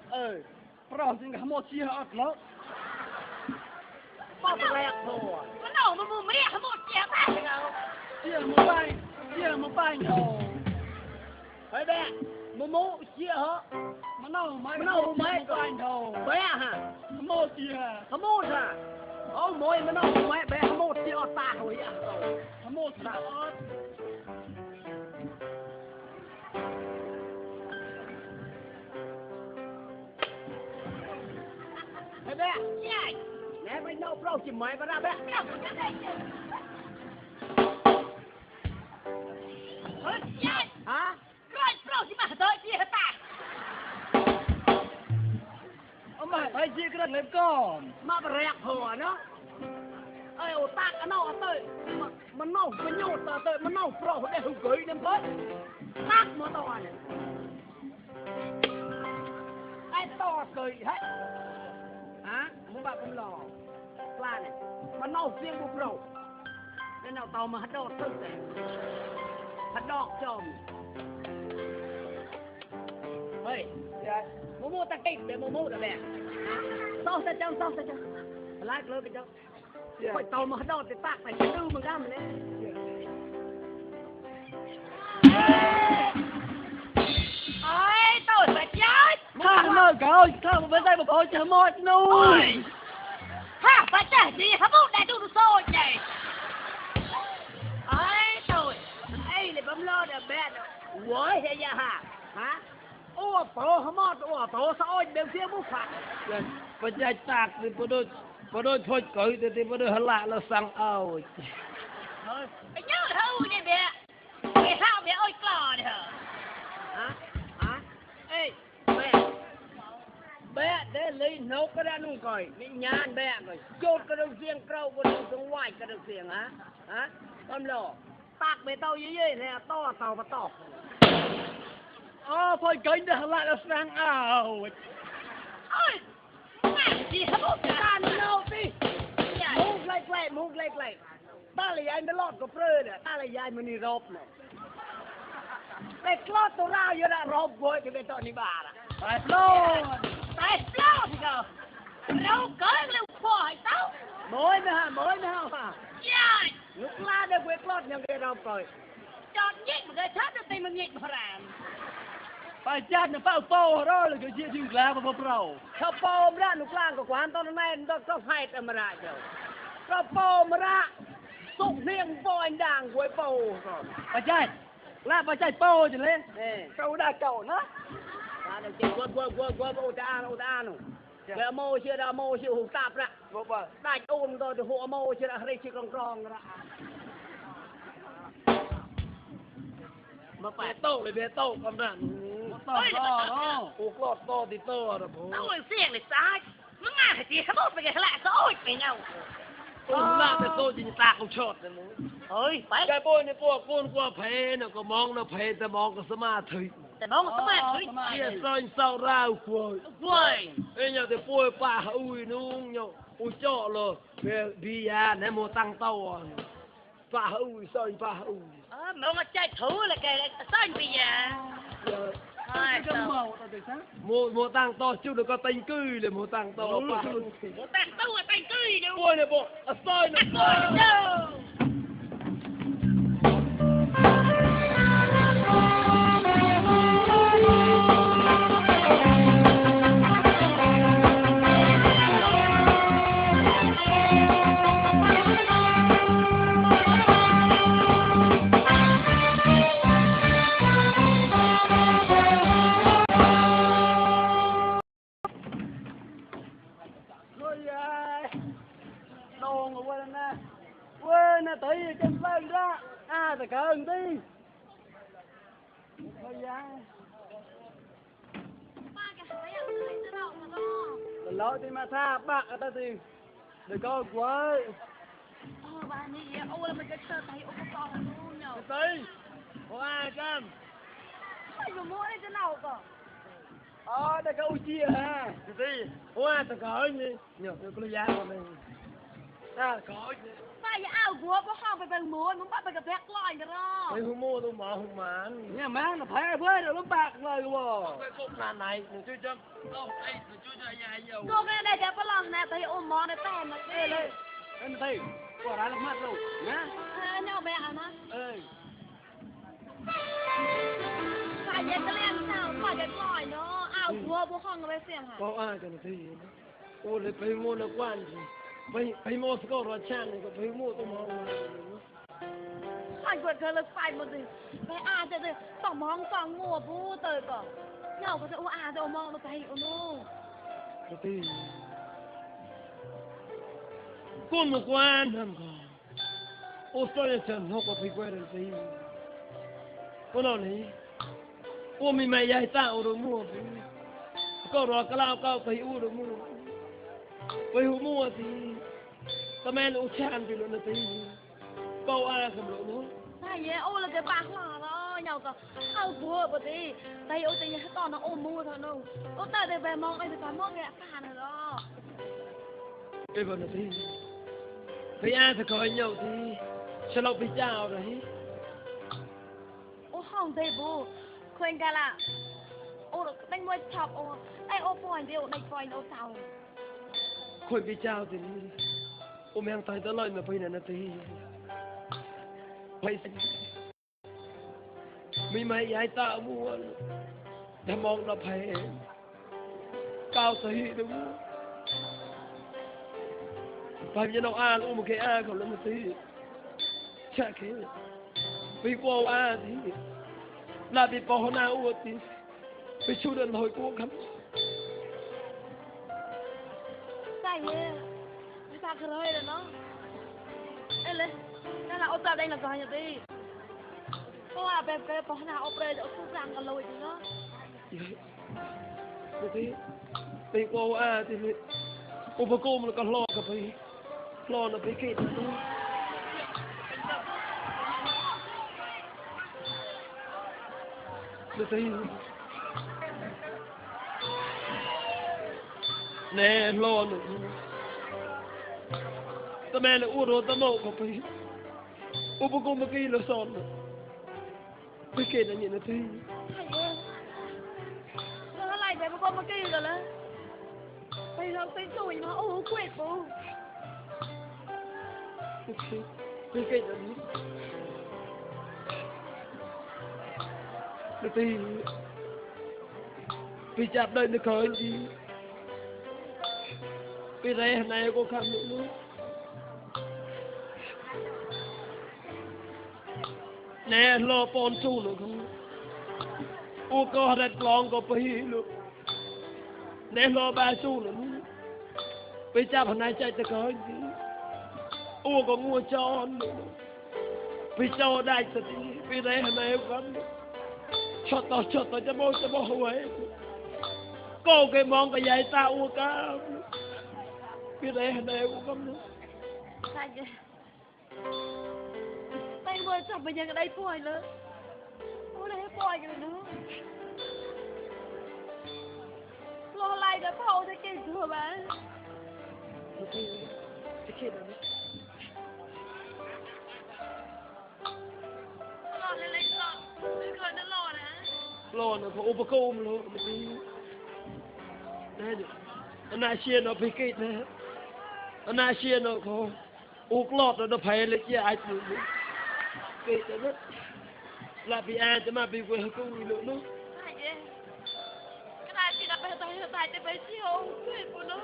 phao chính cái mò chia hết nó bao nhiêu lẹ thôi nó nổ mà mua mía một chén bạc đâu chia một bài thôi thấy bé mô chia hả mà nó mấy bài thôi bé hả mô chia mô hả môi mà nó mấy bé mô chia ở ta rồi à mô chia ở thấy bé nè mày nấu rau chỉ mấy vào ra bé hả rồi phao chỉ mà tới chia ta mà thấy gì cái này con mà bẹt hồ nó ơi ô ta cái nó tới mà nó cái nhột tới mà nó phao để hụt gửi đến tới tát mà to này ai to cười hết hả muốn bà không lò là này mà nó riêng một rầu nên nào tàu mà hất đọt thức này hất đọt chồng ơi mua ta kinh để mua được nè sao ta chồng lại lơ cái chồng phải tàu mà hất đọt thì tạc phải cái đu mà găm đấy ơi tôi phải chết thằng mơ cậu thằng bên đây một hồi chờ một nuôi ha phải chết gì hả bố đại đủ sôi này ơi tôi ấy là bấm lo được bé quái hay ya hả ô tổ hả mót ô tổ sao đều phía bút phạt bây giờ tạc thì bữa đôi thôi cởi thì bữa đôi hả lạ là sang ao mày nhớ hưu này bè mày sao bè ôi cò này hả ê bé để lấy nấu cái ra nuôi coi bị nhàn bé rồi chốt cái đầu riêng câu cái đầu xuống ngoài cái đầu riêng hả bấm lo tạc bê tàu như vậy nè to tàu và to thôi cởi để lại là sang ao ôi mày gì hả bố ta nấu đi move like ta là ai mới lọt của phơi nè ta là ai mới đi rộp nè để lọt tàu ra giờ đã rộp với cái bê tàu đi bà nè phải luôn tại sao thì cơ đâu cởi lưu phò hay sao mới nữa hả dạ lúc la để quét lọt những cái rộp rồi chọn nhích một cái thắt cho tay mình nhích mà làm phải chặt nó bao po đó là cái chuyện chừng lá mà bao sao po mà ra lúc lang của quán tao này nó có phải mà ra chứ sao po mà ra sụp riêng po anh đàng với po rồi phải chạy là phải chạy po chứ lên câu đã cầu nó ta được chuyện quên ô ta nó cái mô chưa hụt tạp ra đại ôm rồi thì hộ mô chưa đã hay chỉ con ra mà phải tô lại về tô con đàn to đó cuộc lọt to thì to rồi bố tôi xiềng để sai nó ngả thì chỉ hả bố phải cái lại rồi phải nhau làแต่โตจริงตาเขาชดนะมึง ơi phải แกโป้เนี่ยพวกคนกว่าเพน่ะก็มองนะเพแต่มองก็สมาธิ แต่น้องก็มาเฮ้ย เกี่ยซอยเศร้าราวกวย เว้ย เอ้ยเนี่ยแต่ป่วยป่าอุ้ยนุ่งเนี่ยอุ้ยเจาะเลยเบียร์เนี่ยโมตั้งเต้าป่าอุ้ยซอยป่าอุ้ย mà ông chạy thú là cái sao bây giờ ai saoโมตั้งเต้าชุดก็ติงกือเลยโมตั้งเต้าป่า một tàn tu ở tay tươi đâu ป่วยเนี่ยบ่ซอยเนี่ย đâu tới chân vân đó thì cơn đi thôi ra lỗi thì mà tha bạc ở ta thì để có quá bà này ô là mình cái sơ thấy ô có con là luôn nhở tí có ai cam mày vừa mua đây thế nào cơ để có chia ha tí có ai ta cởi gì nhờ tôi có giá của mình ta cởi gì mày áo của bố không phải bằng mua muốn bắt phải cái bẹt lòi cái đó tôi không mua tôi mở không màn nhà má là phải với rồi lúc bạc rồi bộ cái cục là này tôi cho đâu đây tôi cho dài nhiều cô cái này đẹp lắm nè thấy ôm món này tên nó ê lên em thấy quả đá là mắt đâu nhá nhau mẹ nó ê phải vậy cái lên sao phải cái lòi nó áo của bố không có phải xem hả có ai cái gì ô lại phải mua nó quan gì phải mua cái đồ trang này có phải mua tôi mua phải quật cơ lực phải một gì phải thế thì tổng mong tổng mua bố tới cơ nhau có thể rồi mong nó thấy nó thì con một quan làm còn ô tôi chân nó có phải quay được gì con nào này ô mình mày dạy tạo rồi mua có rồi cái lao cao phải u rồi mua phải mua thì tao men ô chan thì nó tí câu ai không được nữa này vậy ô là cái bạc là đó nhau cơ áo của bữa đi tay ô tay nhà to nó ôm mua thôi đâu ô tay để về mong anh thì phải mong cái phản rồi đó cái vấn đề gì phải ai phải coi nhau thì sẽ lâu bị chào đấy ô không thấy bố khuyên cả là ô đánh môi chọc ô đây ô phòi điều đánh phòi ô sao khuyên bị chào thì ô mang tay tới lời mà phải này là thì phải mi mày dạy ta mua để mong là phải cao tí đúng không phải như nó ăn ôm một cái ăn còn lên một tí chắc thế vì qua ăn thì là bị bỏ na uất thì bị chú đơn hồi của khắm sai vậy người ta cười rồi nó ê lên đây là ô tập đây là coi nhật đi ô là về bỏ nào ô về ô không làm cả lôi thì nó một tí vì qua ăn thì ô bà cô mà còn lo cả phải lo là phải kệ nó được thấy nè lo nữa tao mẹ là uống rồi tao nấu có phải uống bao nhiêu cái là son phải kể là như thế nó lại về một con một kia rồi đấy bây giờ tính tuổi nó ô quệt bố phải kể là như được thì vì chạp đây được khởi gì vì đây hôm nay có khăn nữa nè lo pon su nữa không ô có đặt lòng có phải luôn nè lo ba su nữa vì chạp hôm nay chạy được khởi gì ô có mua cho nữa vì cho đại sự vì đây hôm nay có cho tao cho bố huế cô cái mong cái dạy tao uống cá cái đấy hình này cũng không nữa sai vậy tay vừa chọc bây giờ cái đây phôi nữa ô đây phôi rồi nữa lo lại cái phôi thế kia thừa bà cái kia đó lo lên lo nó lo nè lo nó có ôm cô mà lo đây được anh ai xuyên nó phải kít nè anh ai xuyên nó có úp lọt nó phải lấy chia ai tự kít nó là bị ai chứ mà bị quê cô nữa nó cái này chỉ là phải tay để phải chiều quê của nó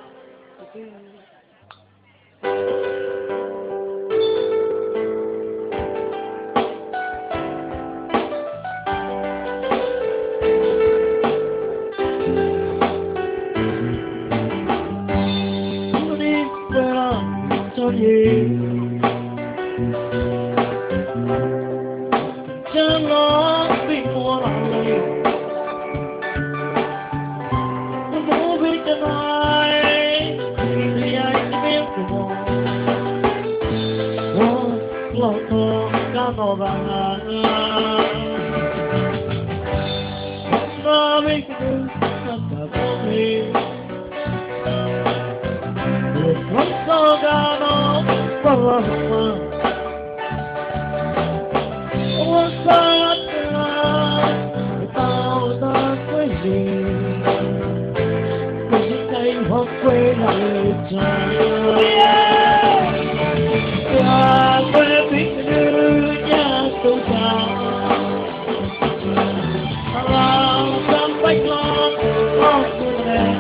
Chẳng nó bị mua lòng này bố biết cho ai thì ai sẽ biết của mồ lọt thô ca nô vàng nó biết cái tất cả vô vi được mất so ca nó vàng ôi sao tao ta quên gì quên cây hoặc quên lại trời ya quên biết đưa nhà tôi chào làm tâm bách lo không quên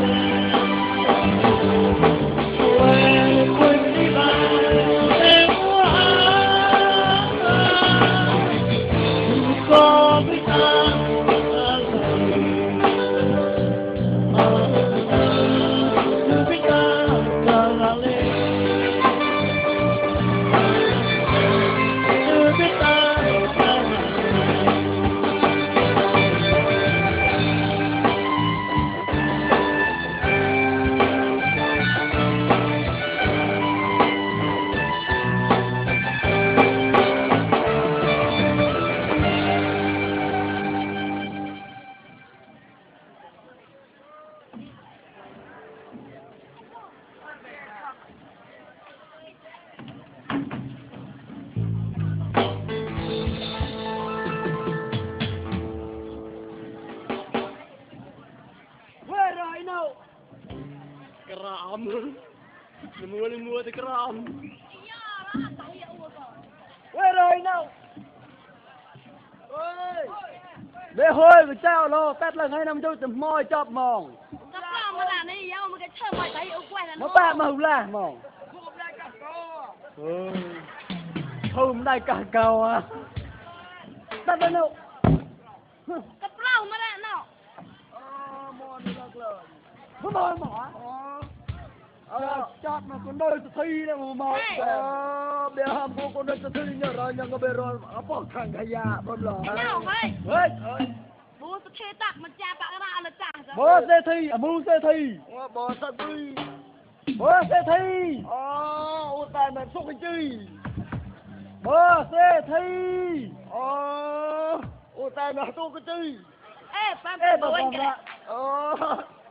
quên quên đi ba em có biết ta Keram, lemua tu keram. Quay rồi nào. Ôi, để hôi với trao lo, tát lần hai năm tôi tầm môi chọc mòn. Nó ba màu là mòn. Hôm nay cả cầu à. Tát lên đâu. Không mỏi mỏi. Chót mà con đôi thi đó mà mỏi. Bây giờ hambo con đôi thi nhờ rồi nhờ có bê rồi. Bỏ thằng khả gia bấm lò. Bố sẽ thuê tạc mà cha bạc ra là chẳng rồi. Bố sẽ thi, bố sẽ thi. Bố sẽ thi. Bố sẽ thi. Ô tài mà xúc cái chi. Bố sẽ thi. Ô tài mà xúc cái chi. Ê, ba bố anh kìa.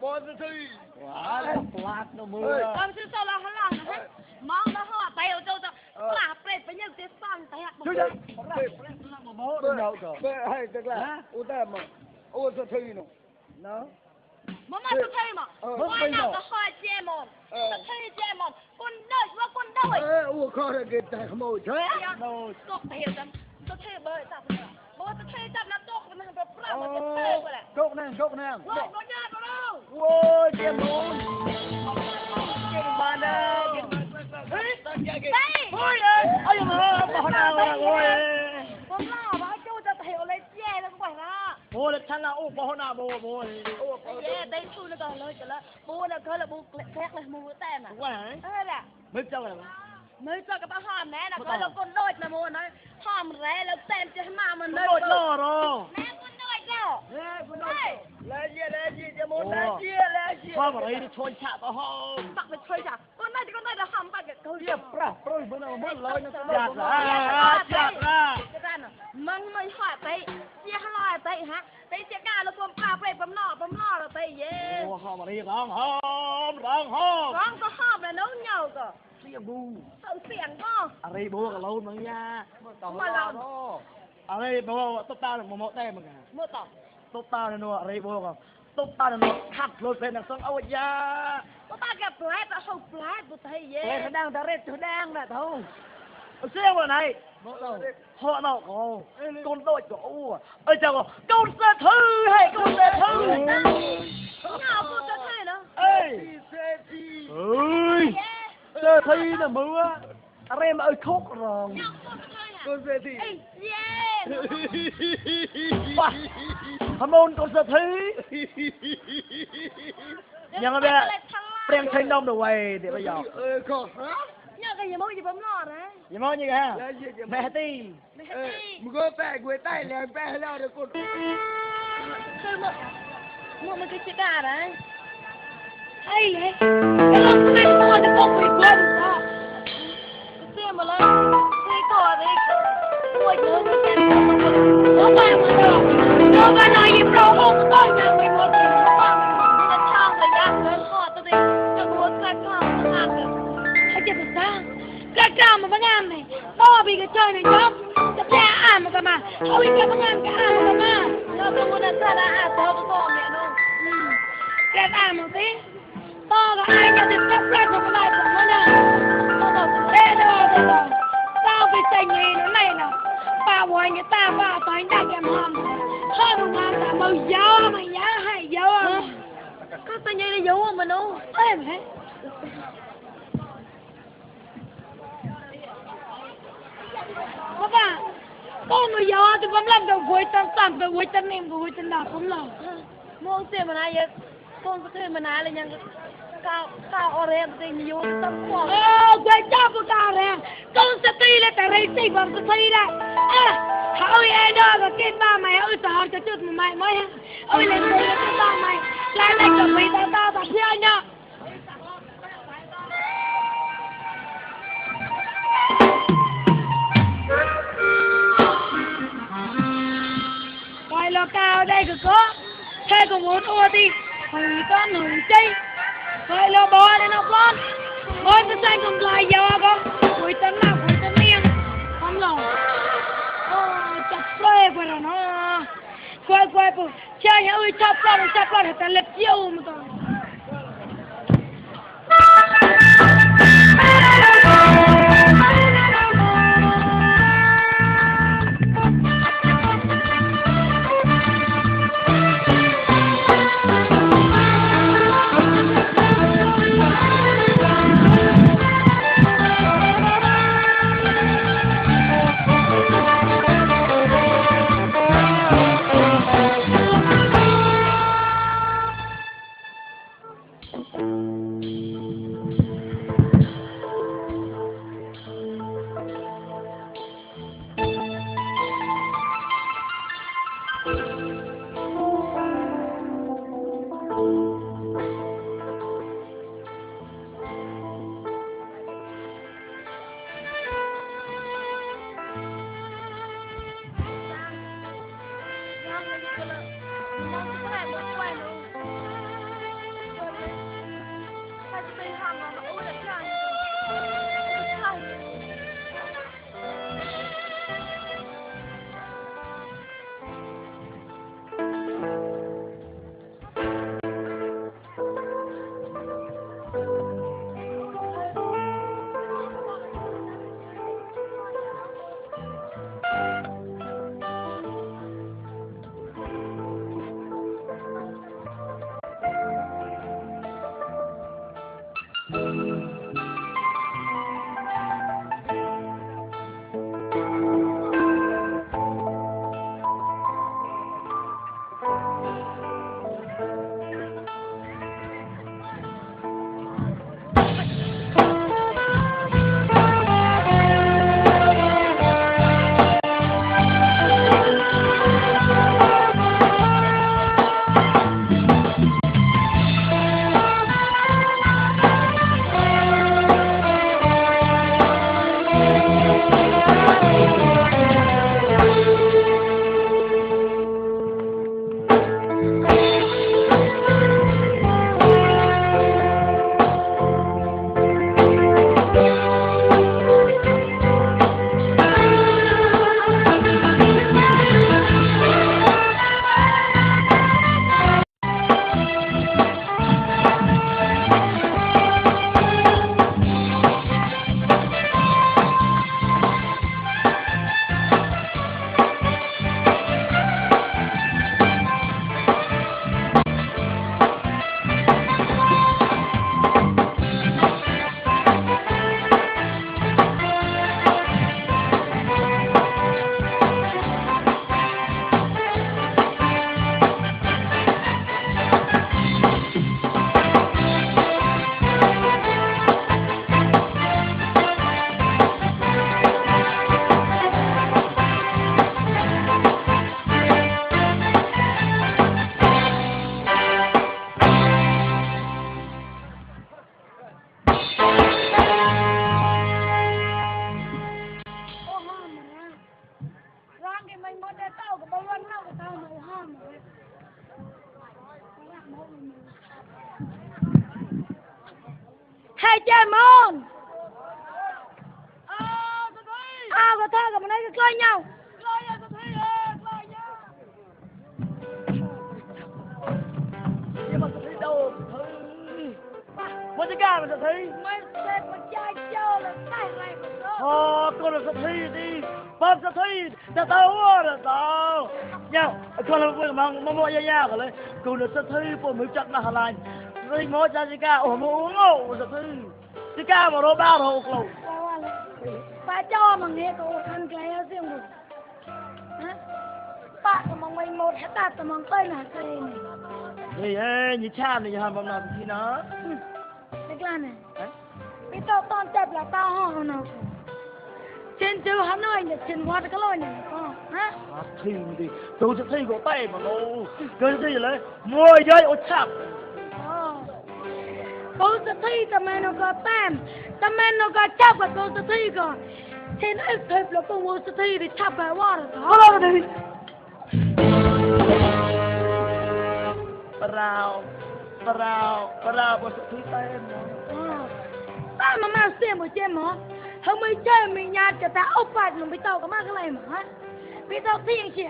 Bố sẽ thi. Wow, plát nó mưa. Con sư sao là hắn lòng hết. Mong nó họ tay ở đâu đâu. Là prết với những cái sang tay hạt chú chứ. Bố đừng nhậu rồi. Hay tức là ô tài mà. Ô sẽ thi nó. Nó. Mà tôi thấy mà. Ngoài nào có hỏi chê mồn. Tôi thấy chê mồn. Con đợi quá con đợi. Ô khó là cái tài không mồi chết. Cốc thể hiểu rằng. Tôi thấy bơi tập nữa. Bố tôi thấy tập là tốt. Mình phải prao mà cái tê qua lại. Cốc nè. Nó nhạt vào đâu. Ôi chê mồn. Chê bà nè. Đây. Ôi ơi. Ôi mà bỏ nào ra rồi. Con lo mà chú cho hiểu lấy chê nó quẩy ra. Bố là chân là ô bỏ nào bố. Dạ, đây chú nó còn lời cho là bố là cơ là bố khác là mua tem à. Đúng rồi hả? Ê là. Mấy châu này Mới cho cái bác hòm nè là có là con đôi là mua nói hòm rẻ là tem cho mà mình đôi lò rồi. Nè con đôi đâu. Nè con đôi. Lấy gì cho muốn lấy gì. Sao mà đây nó trôi chạ tao ho. Bạn phải chơi chả. Con này thì con này là hòm bạn cái câu Điệp ra, rồi bữa nào mất lời nó chặt ra. Măng mới hỏi tay, chia hai tay hả? Tay chia cả là con cà phê bấm nọ là tay yeah. Ô hòm mà đi rong hòm. Rong có hòm là nấu nhau cơ. Xiềng bu. Sao xiềng có? Ở đây bố cả lâu mà nha. Mà lâu đó. Ở đây bố tốt tao là một tay mà cả. Mua tỏ. Tốt tao là nó ở đây bố cả. Tốt tao là nó khát lôi về đằng sông áo da. Tốt tao gặp plát đã không plát tôi thấy yeah. Nó đang ta rết chú đang nè thôi. Xiềng vào này. Họ nào có con đôi chỗ ơi chào con xe thư hay con xe thư nào con xe thư nữa ơi xe thi là mưa anh em ơi khóc rồi con xe thi hâm môn con xe thi nhà mà bé preng thanh đông đồ quay để bây giờ nhớ cái gì mới gì bấm lò đấy gì mới như cái mẹ ti Mưa bè quê tay nè bè lao được con chơi mua cái chiếc gà đấy hay cái lông này mua thì không phải quên chết được sao cái cao mà băng am này to bị cái chơi này chóc cái cha mà cơ mà ôi cái băng am cái mà nó không muốn ăn sao đã to mẹ nó cái một tí to là ai cho đến sắp ra cho cái lại của nó nè nó thế đó tao bị tình gì nó này nè bà bồi người ta bà tới nhà em hòm thôi một ngày là màu gió mà giá hay gió có tao như là gió mà nó thế mà các bạn con người gió thì vẫn làm được vui tầm được vui tân em vui tân nào cũng làm mua xe mà này con có thể mà này là nhận cao ở đây thì nhiều tâm quá quay chấp của cao này con sẽ đi là tại đây thì vẫn sẽ đi là ôi ai đó là cái ba mày ơi tao cho chút mày mới ôi lên đây là cái ba mày lại đây chuẩn bị tao theo nhá quay lo cao đây cứ có thế cũng muốn ua đi hủy con hủy chi quay lo bò đây nó con ôi cái xanh cũng lại giàu con hủy tấn nào hủy tấn miệng không rồi chặt quay qua rồi nó quay bù chơi nhá ơi chắp con thì ta lật chiêu mà còn coi nhau tôi thấy coi nhau nhưng mà tôi thấy đâu muốn cái ca mà tôi thấy mấy tên mà trai chơi là tay này của con là tôi thấy đi bấm tôi thấy đã tao là tao nhau con là vừa mang mua ya rồi con là tôi thấy bộ mới chặt là hà lan rồi mua cho cái ca ủa mua uống ngô tôi thấy cái ca mà nó bao rồi không ba cho mà nghe cậu ăn cái riêng rồi ba mà mình một hecta tao mang cây là cây này thì như cha này hàm bầm nào thì nó cái này bây tao toàn chập là tao ho nào trên chữ hắn ơi nhỉ trên hoa cái lôi này con hả thì tôi sẽ thấy có tay mà nó cái gì đấy môi dây ô chạp cô sẽ thấy tao mày nó có tam tao mày nó có chập và cô sẽ thấy có trên ấy thệp là cô sẽ thấy thì chập bài hoa rồi đó đi Parao cô sẽ thấy tay em ba mà mang xem một trên mà không mới chơi mình nhạt cho ta ốc phạt mình bị tao có mang cái này mà bị tao thiên chị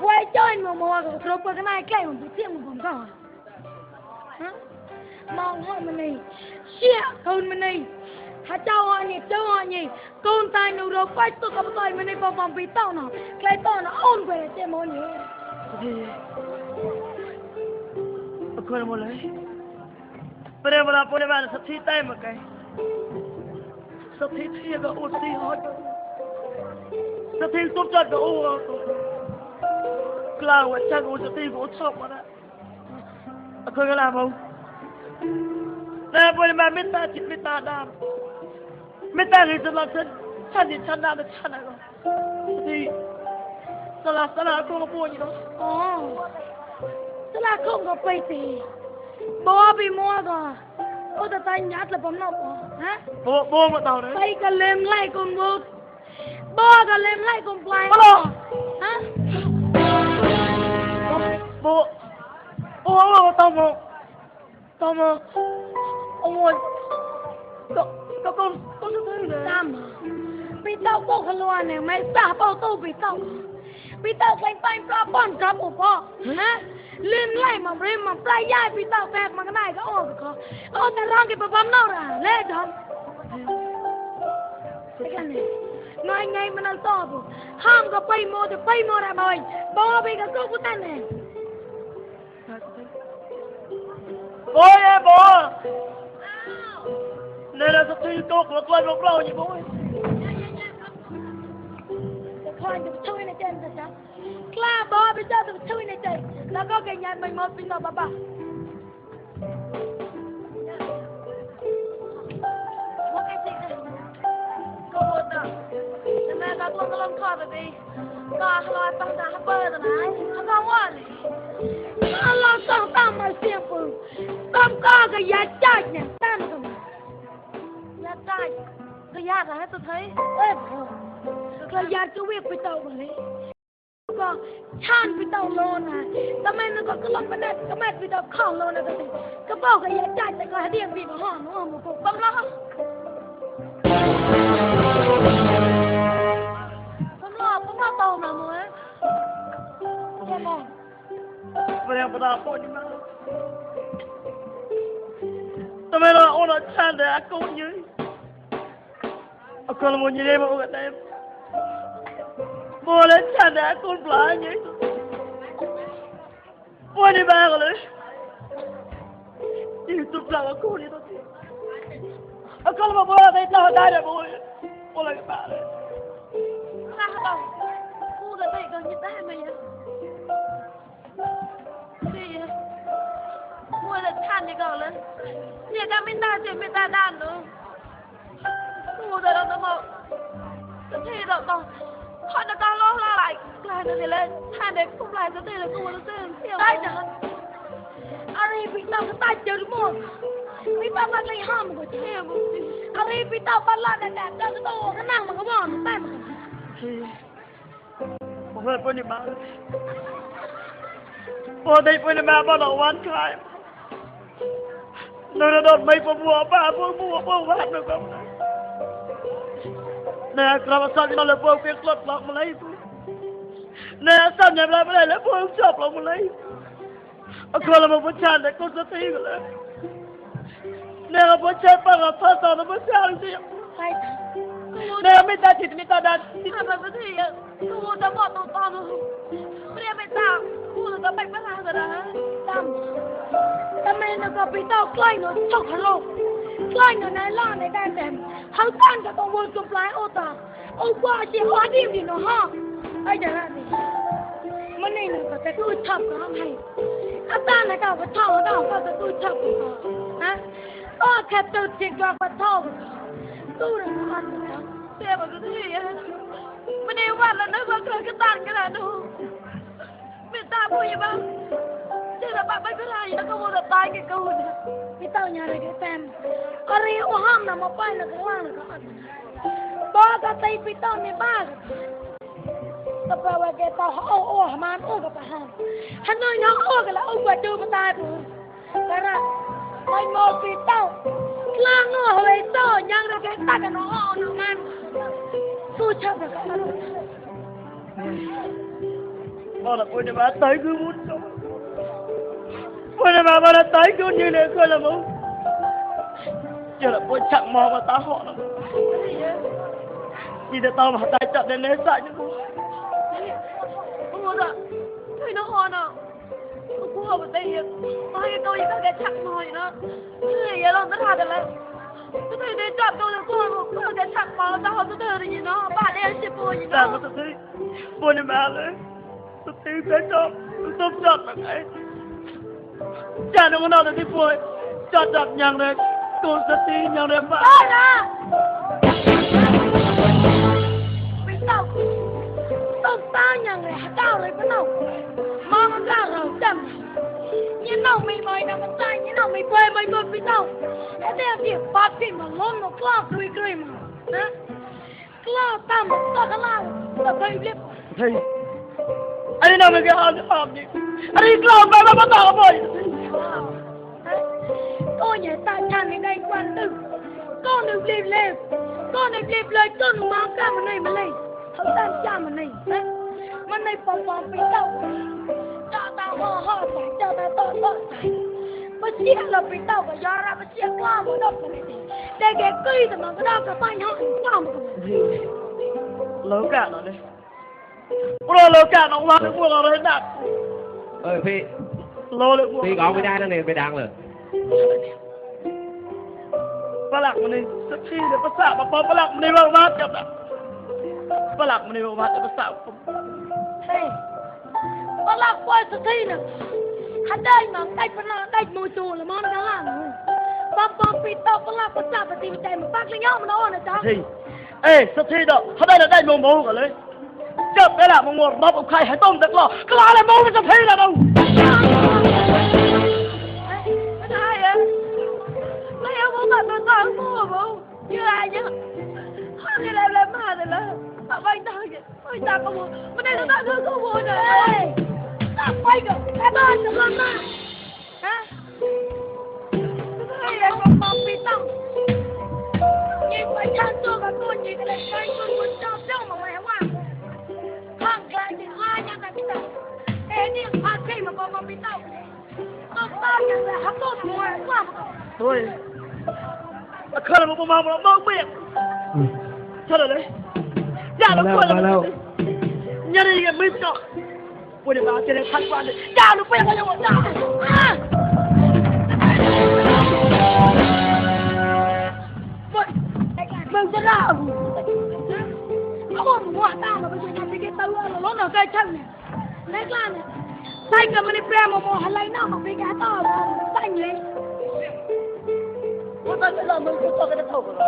quay chơi mà mua rồi cái này cái mình bị thiên một vòng cả mong hỏi mình này xia con mình này hả cháu họ nhỉ con tay nó rồi quay tôi có tay mình này vào vòng bị tao nào cái tao nó ôn về trên món nhỉ thì con một lấy bây giờ là bạn sẽ thi tay một cái sắp thi cái ô xí hết sắp thi tốt chất cái ô cloud chắc ô sắp thi của chọc mà đó khơi cái làm không nè bây giờ mà mình ta chỉ mình ta đam mình ta thì sẽ làm chân thì chân đam được chân này rồi thì sao là không có buồn gì đâu sao là không có phải thì bố bị mua rồi ô ta tay nhát là bấm nọc hả bố mà tao đấy tay cả lem lại con bố cả lem lại con play hả bố tao mà ông ơi con sẽ thấy này tam bị tao bố khăn loan này mày xả bao tô bị tao cánh tay pra bòn cả một bò hả lên lại mà rem mà play dai bị tao bẹt mà cái này cái ô ta rong cái bấm nào ra lên đó cái này nói ngay mà nó to bù ham có pay mua ra mày bố bị cái số của ta này bố nên là sắp thi cô của tôi lúc lâu như bố ơi khoan được chui này trên rồi sao Kla bố bây giờ được chui này trên nó có cái nhà mình một bình bà một cái gì này cô bố đó nên là các con lông kho rồi đi có lo tăng ta bơ rồi này không có nó lo tăng ta mà xiêm phụ không có cái giá chạy nhỉ ta mà không giá chạy cái giá này tôi thấy cái giá cái việc bị tàu mà lấy có chan bị tàu luôn à tao mày nó có cái lông bên đây cái mẹ bị tàu khỏng luôn à cái bao cái giá chạy tại cái điện bị nó hỏng một cục bấm nó bấm lo tàu mà mới em ơi bây giờ bà bố như nào tao mày là ôn ở chan để cô như con là một như đây mà ôn ở đây bố lên chan để con phá như bố đi ba rồi đấy đi tụt lại ở cô đi thôi con là bố ở đây tao ở đây để bố là cái bà đấy sao đâu cô gần đây gần như thế mày vậy gì vậy mua là than đi gần lên nhà ta mình ta đàn nữa cô giờ đâu mà cái gì đâu còn họ đã cao lo lại nó thì lên than để không lại cái gì là cô nó sẽ đây nữa anh bị tao cái tay chơi đúng không bị tao bắt lấy hàm của chị em anh bị tao bắt lại để cho cái đồ cái nàng mà có bỏ nó tay mà bố ơi bố đi ba bố đây bố đi ba bắt đầu ăn khai nó đột mấy bố bùa ba bố hát được không nè làm sao cho nó là buông việc lót lọt mà lấy nè sao nhà làm lại là buông chọc lọt mà lấy cô là một bữa tràn để cô sẽ tí rồi đấy nè là bữa tràn bằng là phát tao nó bữa tràn gì nèไม่ตาจิตไม่ตาดันที่ทำอะไรที่กูจะบอกตรงๆเลยไม่ได้ไปตามกูจะไปไม่ได้เลยนะตามแต่แม่เนี่ยก็ไปเต้าใกล้หนูชกฮัลโหลใกล้หนูในล่าในได้แต่เขาตั้งกับตัววนกับปลายโอตาโอ้กว่าเจ้าดีดีเนาะฮะไอ้เจ้าดิมันนี่หนูก็จะกูชอบกับให้อาตาเนี่ยก็ชอบแล้วก็จะกูชอบกับนะก็แค่ตัวจริงก็ชอบกูเลยนะเสียแบบนี้ไม่ได้ว่าแล้วนึกว่าเกิดกระตันขนาดนู้ไม่ตาพูดยังไงเจ้าแบบไม่เป็นไรแล้วก็มัวแต่ตายกับกูไม่ต้องอย่างไรก็แซมอะไรโอ้ห้ามนำมาไปแล้วก็ว่างแล้วก็บอกกับตีไปต้องในบ้านแต่แปลว่าแกต่อโอ้มันโอ้กับปะฮันฮันน้อยน้องโอ้กันแล้วโอ้กว่าดูมาตายปุ๊บแต่ละไม่มองปีเต้าล่างโอ้เลยโตยังเราแกตักกันน้องโอ้น้องมันสู้ชอบแบบนั้นพอละคนจะมาตายคือมุดคนจะมาตายคือยืนเลยคนละมุดเจอละคนฉักมองมาตาห่อละยี่แต่ตามหาตายจับในเนื้อสัตว์นี่กูมุดอ่ะไอ้น้องอ่อนอ่ะกูเอาไปตีมาให้ตัวยังก็แกฉักหน่อยนะเฮ้ยอย่าลองตั้งหาแต่ละก็ไม่ได้จับตัวเลยกูแกฉักมาแต่เขาจะเดินอย่างนี้เนาะบ้านเองสิปูอย่างนี้แต่ก็ตีปูนี่มาเลยตีแค่จับต้องจับแบบไหนจานมันนอนแต่ที่ปูจับอย่างเลยตัวสตีอย่างเลยบ้านะไม่ต้องต้องตายอย่างเลยก้าวเลยไม่ต้องมองมันก้าวเราจำยี่น้องไม่บ่อยนะมันตายยี่น้องไม่บ่อยไม่ต้องไอ้เด็กที่ปากที่มันล้มมันกล้าคุยมันนะกล้าตามตัวกล้าตัวเคยเรียบเฮ้ยอันนี้น้องไม่เคยเอานี่อันนี้กล้าไปมาต่อกันบ่อยก็อย่าตาชันในในควันตึกก็นึกเล็บเลยก็หนูมาก้ามันเลยเขาตั้งจ้ามันเลยนะมันในปอมไปเต้าจ้าตาห่อใส่จ้าตาโตใส่มาเชี่ยเราไปเต้ากับยารามาเชี่ยกล้ามันดอกกันเลยแต่แกกุ้ยแต่มันก็ได้กับป้ายห่อกล้ามันกันเลิกกันเลยพวกเราเลิกกันออกมาพวกเราเลยหนักพี่โลเลยพี่ร้องไม่ได้นั่นเองไปดังเลยฝรั่งมันนี่สักทีเดี๋ยวภาษามาพอฝรั่งมันนี่มาจับนะฝรั่งมันนี่มาจะภาษาเฮ้ยฝรั่งปล่อยสักทีน่ะถ้าได้มาได้ฝรั่งได้มูจูหรือมันนั่นล่ะปอมปีโตฝรั่งภาษาปฏิบัติใจมันปักเลยย่อมันอ่อนนะจ๊ะเอ้สักทีเด้อถ้าได้โมกันเลยจับไปละมึงหมดรับเอาไข่ให้ต้มตะกร้อกล้าเลยโมมันจะเท่ละน้องมันตายมั่วมั้งเยอะเยอะข้าจะเล่นมาเลยละไม่ตายก็มัวไม่ได้ต้องตายก็มัวเลยตายไปก็แค่บ้านจะมาฮะไอ้เด็กมันปีตั้งยิงไปชันตัวกับตัวยิงอะไรใช้ตัวจับเจ้ามาไม่ว่าข้างกลางที่ข้ายังแต่ปีตั้งเอ็นี่พาใครมาบอกมาปีตั้งต้องตายอย่างไรฮัตโต้มวยว่าด้วยข้าเลยมาบ้างเบี้ยเท่าไหร่เลยอย่าเราควรเลยอย่าได้ยังไม่จบวันนี้มาเจอในทันวันเลยอย่าเราไปกันยังหมดจ้ามึงจะด่าเขาบอกมึงว่าตามมาไปช่วยงานที่แกตัวเราล้มเราใกล้ช่างเนี่ยในกล้าเนี่ยใส่กันมาในแปรมาโมอะไรน้าของพี่แกต่อใส่เลยว่าตอนนี้เรามึงกูตัวกันจะถูกหรอ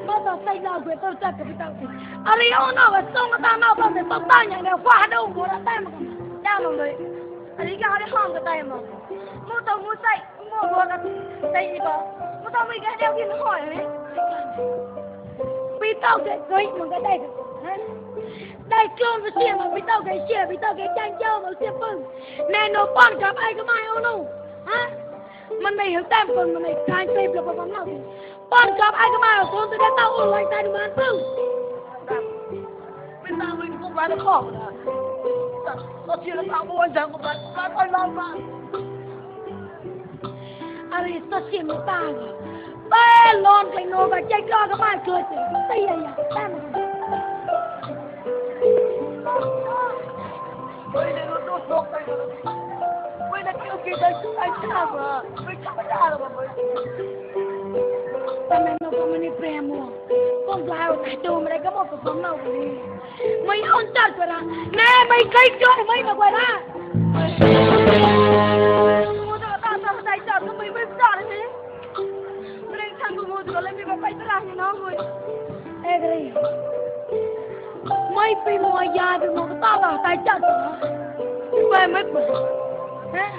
มาต่อใส่เราเพื่อตัวจัดกับพี่ตั้งอะไรเอาหน้าว่าส่งกันตามหน้าเราเป็นต้องตั้งอย่างเดียวฟาดเอาหัวเราแต้มกันย่าลงเลยอันนี้ก็เขาได้ห้องกันได้มั้งมูตัวมูใส่มูรัวกันใส่ดีกว่ามูตัวไม่แค่เดียวกินหอยเลยพี่ตั้งแกเฮ้ยมึงก็ได้กันได้โจรมาเสียมันพี่ตั้งแกเสียพี่ตั้งแกจ้างเจ้ามาเสียปึ้งแน่นอนป้อนกับไอ้ก็ไม่เอาหนูฮะมันไม่เห็นแต้มปึ้งมันไม่การเซฟหรือประมาณนั้น con chọc ai cái mà con tôi đã tao ở lại tay mà tư bên ta mình cũng phải nó khó nó chỉ là tao muốn chẳng có phải phải lo mà Ari sao xin một ta bé lon cái nô và chạy cho các bạn cười thì tây à ta bây giờ nó đốt đốt đây bây giờ kêu kia đây ai cha mà bây giờ cha rồi mà ta mẹ nó không nên prem mua con lao tại đồ mà đây có một cái phóng nào đi mấy ông chặt rồi đó nè mấy cây chơi mấy mà quay ra mua cho ta ta tay chặt nó mấy chặt đấy đây thằng của mua rồi lấy mấy cái tay như nó rồi ê cái gì mấy phi mua dài thì mua tao vào tay chặt rồi về mấy bữa hả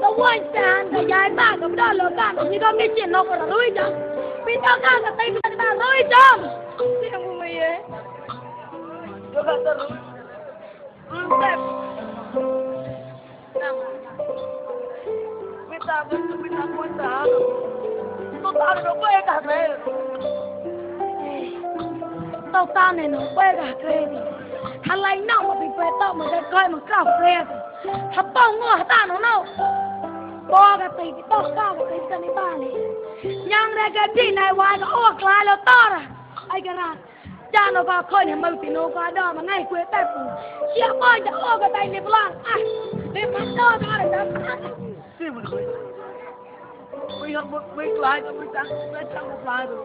tao quay sang cái dài ba cái đó là càng như có cái chuyện nó còn rồi chứ vì tao càng cái tay mình mà rồi chứ tiền của mày ấy nó cả tao rồi đẹp biết ta muốn ta nó ta nó quê cả thế tao này nó quê cả thế thằng lấy nào mà bị quê tao mà cái coi mà cào quê thằng tao ngồi ta nó nào bo cái tay cái tao cao cái chân này ba này nhang ra cái gì này hoài nó ốc lại nó to ra ai cái nào cha nó vào khơi này mày thì nó qua đó mà ngay quê tay phụ chia bao giờ ốc cái tay này blang à để bắt to ra để nó gì mà bây giờ bây lại cái bây chẳng một lại rồi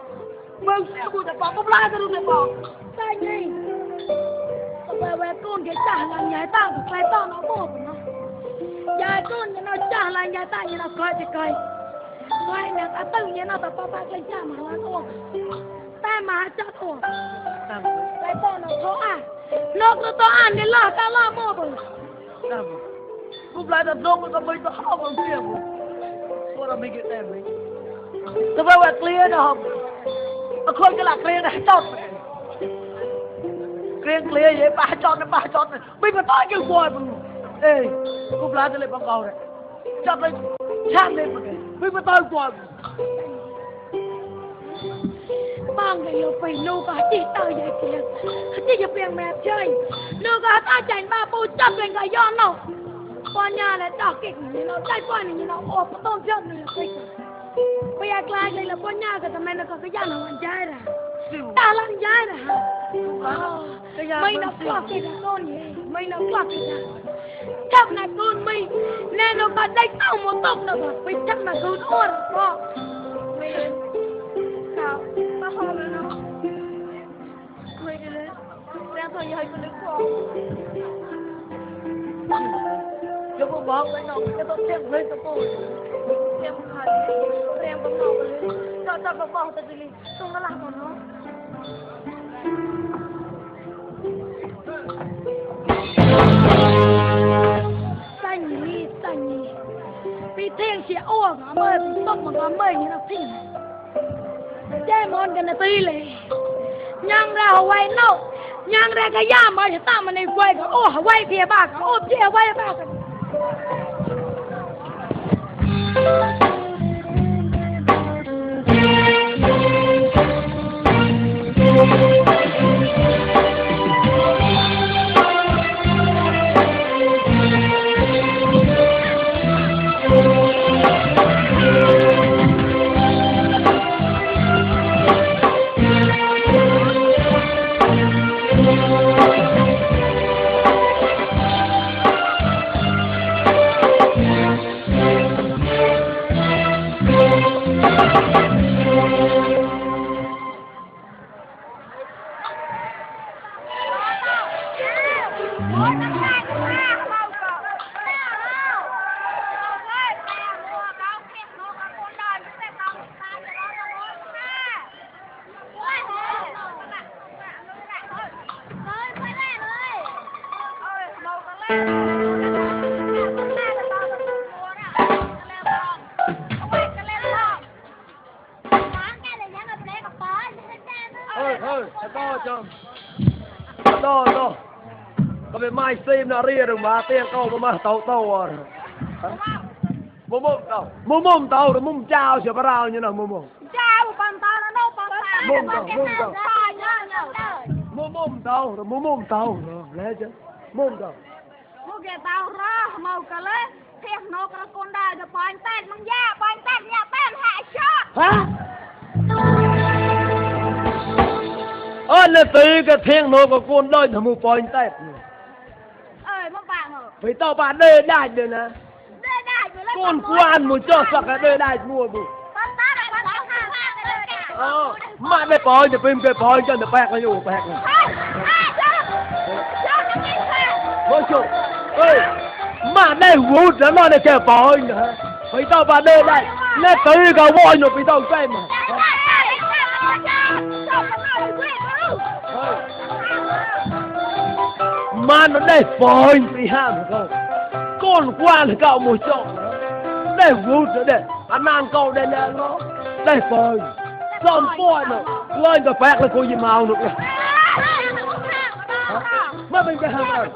mình sẽ buồn tập một lại rồi được không sai nhỉ tao về con cái trả làm nhảy tao của cái tao nó một nó dài con như nó trả lại nhảy tao như nó coi thì coi coi nè ta tự nhiên nó tập ba cái trả mà nó thôi ta mà chắc thôi cái tao nó khó à nó cứ to ăn để lo tao lo một rồi cũng lại tập nông nó mới tao học bằng tiền tôi là mình cái tem đấy tôi về clear được không khôi cái là clear này chót clear vậy ba chót này mình mà tao kêu quay mà ê cũng lại cái này bằng cầu này chót lên chát lên mà mình mà tao quay bang cái yêu phải nô cả chỉ tao vậy kìa chỉ cho tiền mẹ chơi nô cả ta chạy ba bu chấp lên cái giòn nào con nhà này đọc kịch như nó chạy qua như nó ốp tôm chân này là kịch bây giờ lại đây là con nhà cái thằng nó có cái giòn nó ăn trái ra ta ăn trái ra mấy nó quạt cái là con gì mấy nó quạt cái là chắc là con mình nên nó có đánh tao một tóc nó bảo bây chắc là con ôn đó mày sao tao không được đâu mày cái đấy đang thôi giờ con đứng qua chứ không bỏ cái nào cái tao xem lên tao tôi xem khai xem có màu lên cho có màu tao đi không nó làm của nó xanh nhỉ vì thiên sẽ ua cả mơi vì tóc mà cả mơi như nó thiên chơi món cái này tí lệ nhang ra hoài nâu nhang ra cái da mà thì ta mà này quay cả ua hoài kia ba cả ua kia hoài ba cả to có phải mai xem là ria được mà tiền câu mà tàu rồi mồm tàu rồi mồm chào sẽ bao nhiêu nào mồm chào ba mồm đâu mồm tàu rồi lấy chứ mồm đâu mua cái tàu ra màu cả lấy thiệt nó có con đài cho bánh tét mang da bánh tét nhà tên hạ shot hả là từ cái thiên nó có con đôi thằng mua bánh tét ơi mất bạn rồi phải tao bạn đây đại được nè đây đại rồi lấy con quan một cho sặc cái đây đại mua bự mà đây bò thì phim cái bò cho nó bẹt nó vô bẹt này bố chú ơi mà đây vụt nó đây cái bò nữa phải tao bà đây đây nó tự cái voi nó phải tao xem mà mà nó đây bò thì ham không con quan thì cậu một chỗ đây vụt nữa đây anh mang câu đây nè nó đây bò xong bò nữa lên cái bẹt là cô gì màu nữa mà mình cái hàng này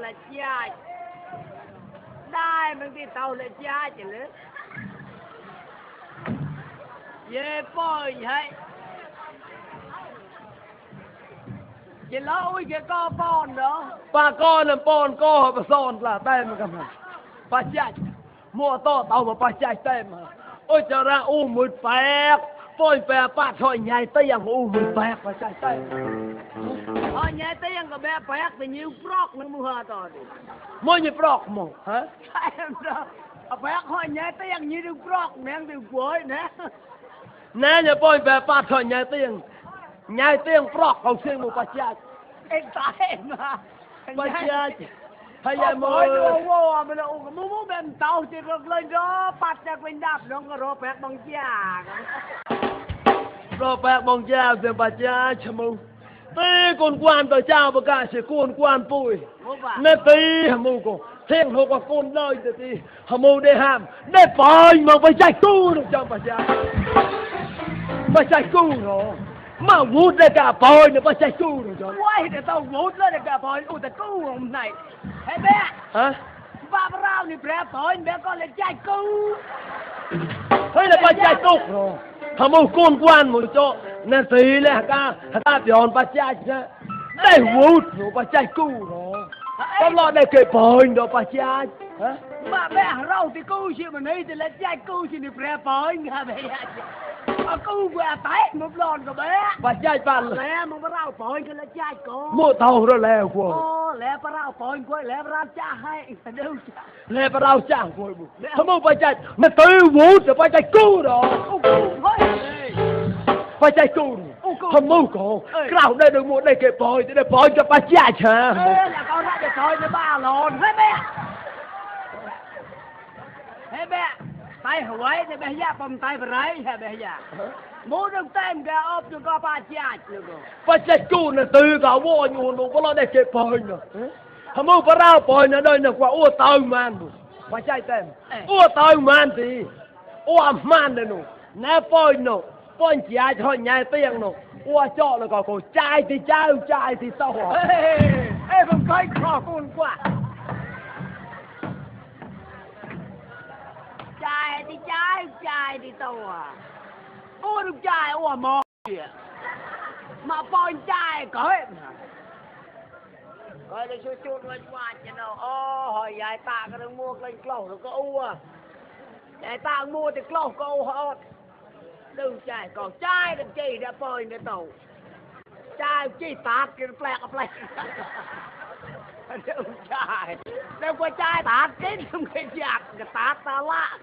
là cha đây mình đi tàu là cha chứ nữa về bơi vậy chỉ lo ui cái con bòn đó bà con là bòn co bà son là tay mà cầm bà chạy mua to tàu mà bà chạy tay mà ôi trời ra một bẹt phôi bẹt bà thôi nhảy tayอย่างmột bẹt bà chạy tay nhảy tayอย่างกับแบบแปลกแต่ยิ้วปลอกนึงมือต่อดิ mới như frog mà hả em đóแปลกหอยnhảy tayอย่างยิ้วปลอกแมงติวกล้วยนะ nè nhà phôi bẹt bà thôi nhảy tay frog không xuyên một bà chạy em tái mà bà chạy hay là mồi mồi mua mình đâu cũng muốn bên tàu chỉ được lên đó bắt ra quên đạp nó có rô bẹt bằng già rồi bẹt bằng già rồi bà chạy chăm mông tí con quan tới chào bà cả sẽ con quan bùi nè tí hàm mù cô thiên hồ có con nơi thì tí hàm mù để hàm để bòi mà bà chạy tu được cho bà chạy tu rồi mà vút ra cả bòi nữa bà chạy tu được cho quay để tao vút lên để cả bòi ui ta tu hôm này hey bé hả ba rau này bé bòi bé con lên chạy tu thế là bà chạy tu rồi hàm mù con quan một chỗ nè tí là ta chọn bà chạy nhá để vút rồi bà chạy tu rồi con lo để kể bòi đó bà chạy hả mà bé rau thì cu chứ mà này thì lên chạy cu chứ này bé bòi nghe bé cu qua tay một lon của bé bà chạy bàn lẹ mà rau bòi cái là chạy cô mua tàu rồi lẹ của lẹ rau bòi quay lẹ rau cha hay đâu lẹ rau chàng của không mua bà chạy mà tới vút rồi bà chạy cu rồi bà chạy cu không mua cổ cào đây được mua đây kể bòi để bòi cho bà chạy hả là con ra để thôi nó ba lon hết bé hey bé tay hỏi thì bé già bầm tay vào đấy hả bé già muốn được tem cái ốp cho con ba cha được rồi bà chạy cu là từ cả vô nhuồn đồ bà lo đây kể bòi nữa không mua bà rau bòi nữa đây là quả ua tàu man bà chạy tem ua tàu man thì ua man đây nụ nè bòi nụ con chạy thôi nhảy tiếng nụ ua cho là có trai thì sao hả ê không coi khó con quá trai thì tao à ua được trai ua mò kìa mà bòi trai coi để chút lên qua cho nó hỏi dài ta cái đừng mua lên clou nó có ua dài ta mua thì clou có ua hết đừng trai còn trai được chi đã bòi nữa tàu trai chi tạt cái plek đừng trai đừng có trai tạt cái không cái giặc cái tạt ta lạ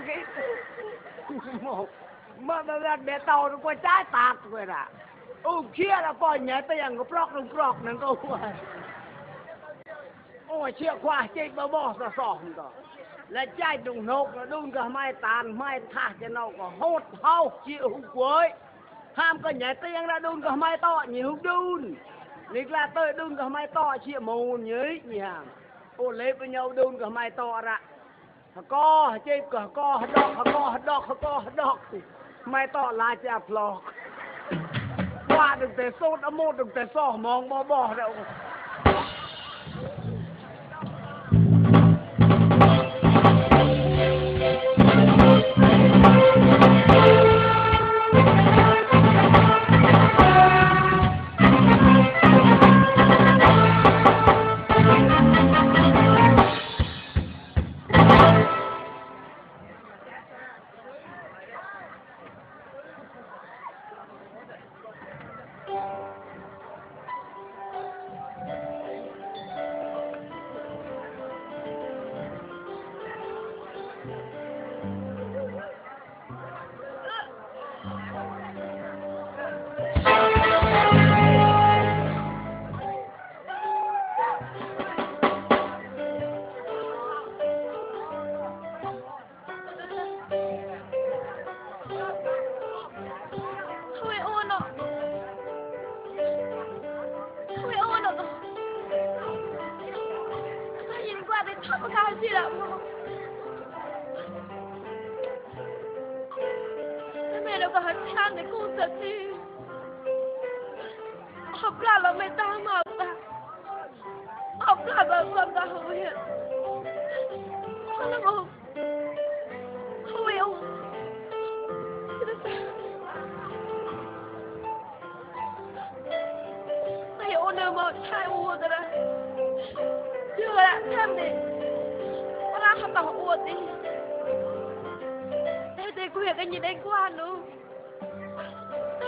cái mà để tàu đừng có trai tạt rồi nè kia là coi nhớ tiền có plok nè câu ôi chia qua chơi bỏ sọ rồi là trai đùng nộp là đun cả mai tàn mai thả cho nó có hốt hao chịu quấy ham có nhảy tiếng ra đun cả mai to nhiều đun lịch là tôi đun cả mai to chịu mồn nhới nhỉ hàm ô lấy với nhau đun cả mai to ra co chơi cả co đọc mai to là chả plok qua đừng thể sốt ở một đừng thể sò mong bỏ đâu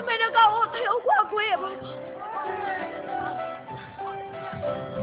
Mày đâu có thấy ông qua quê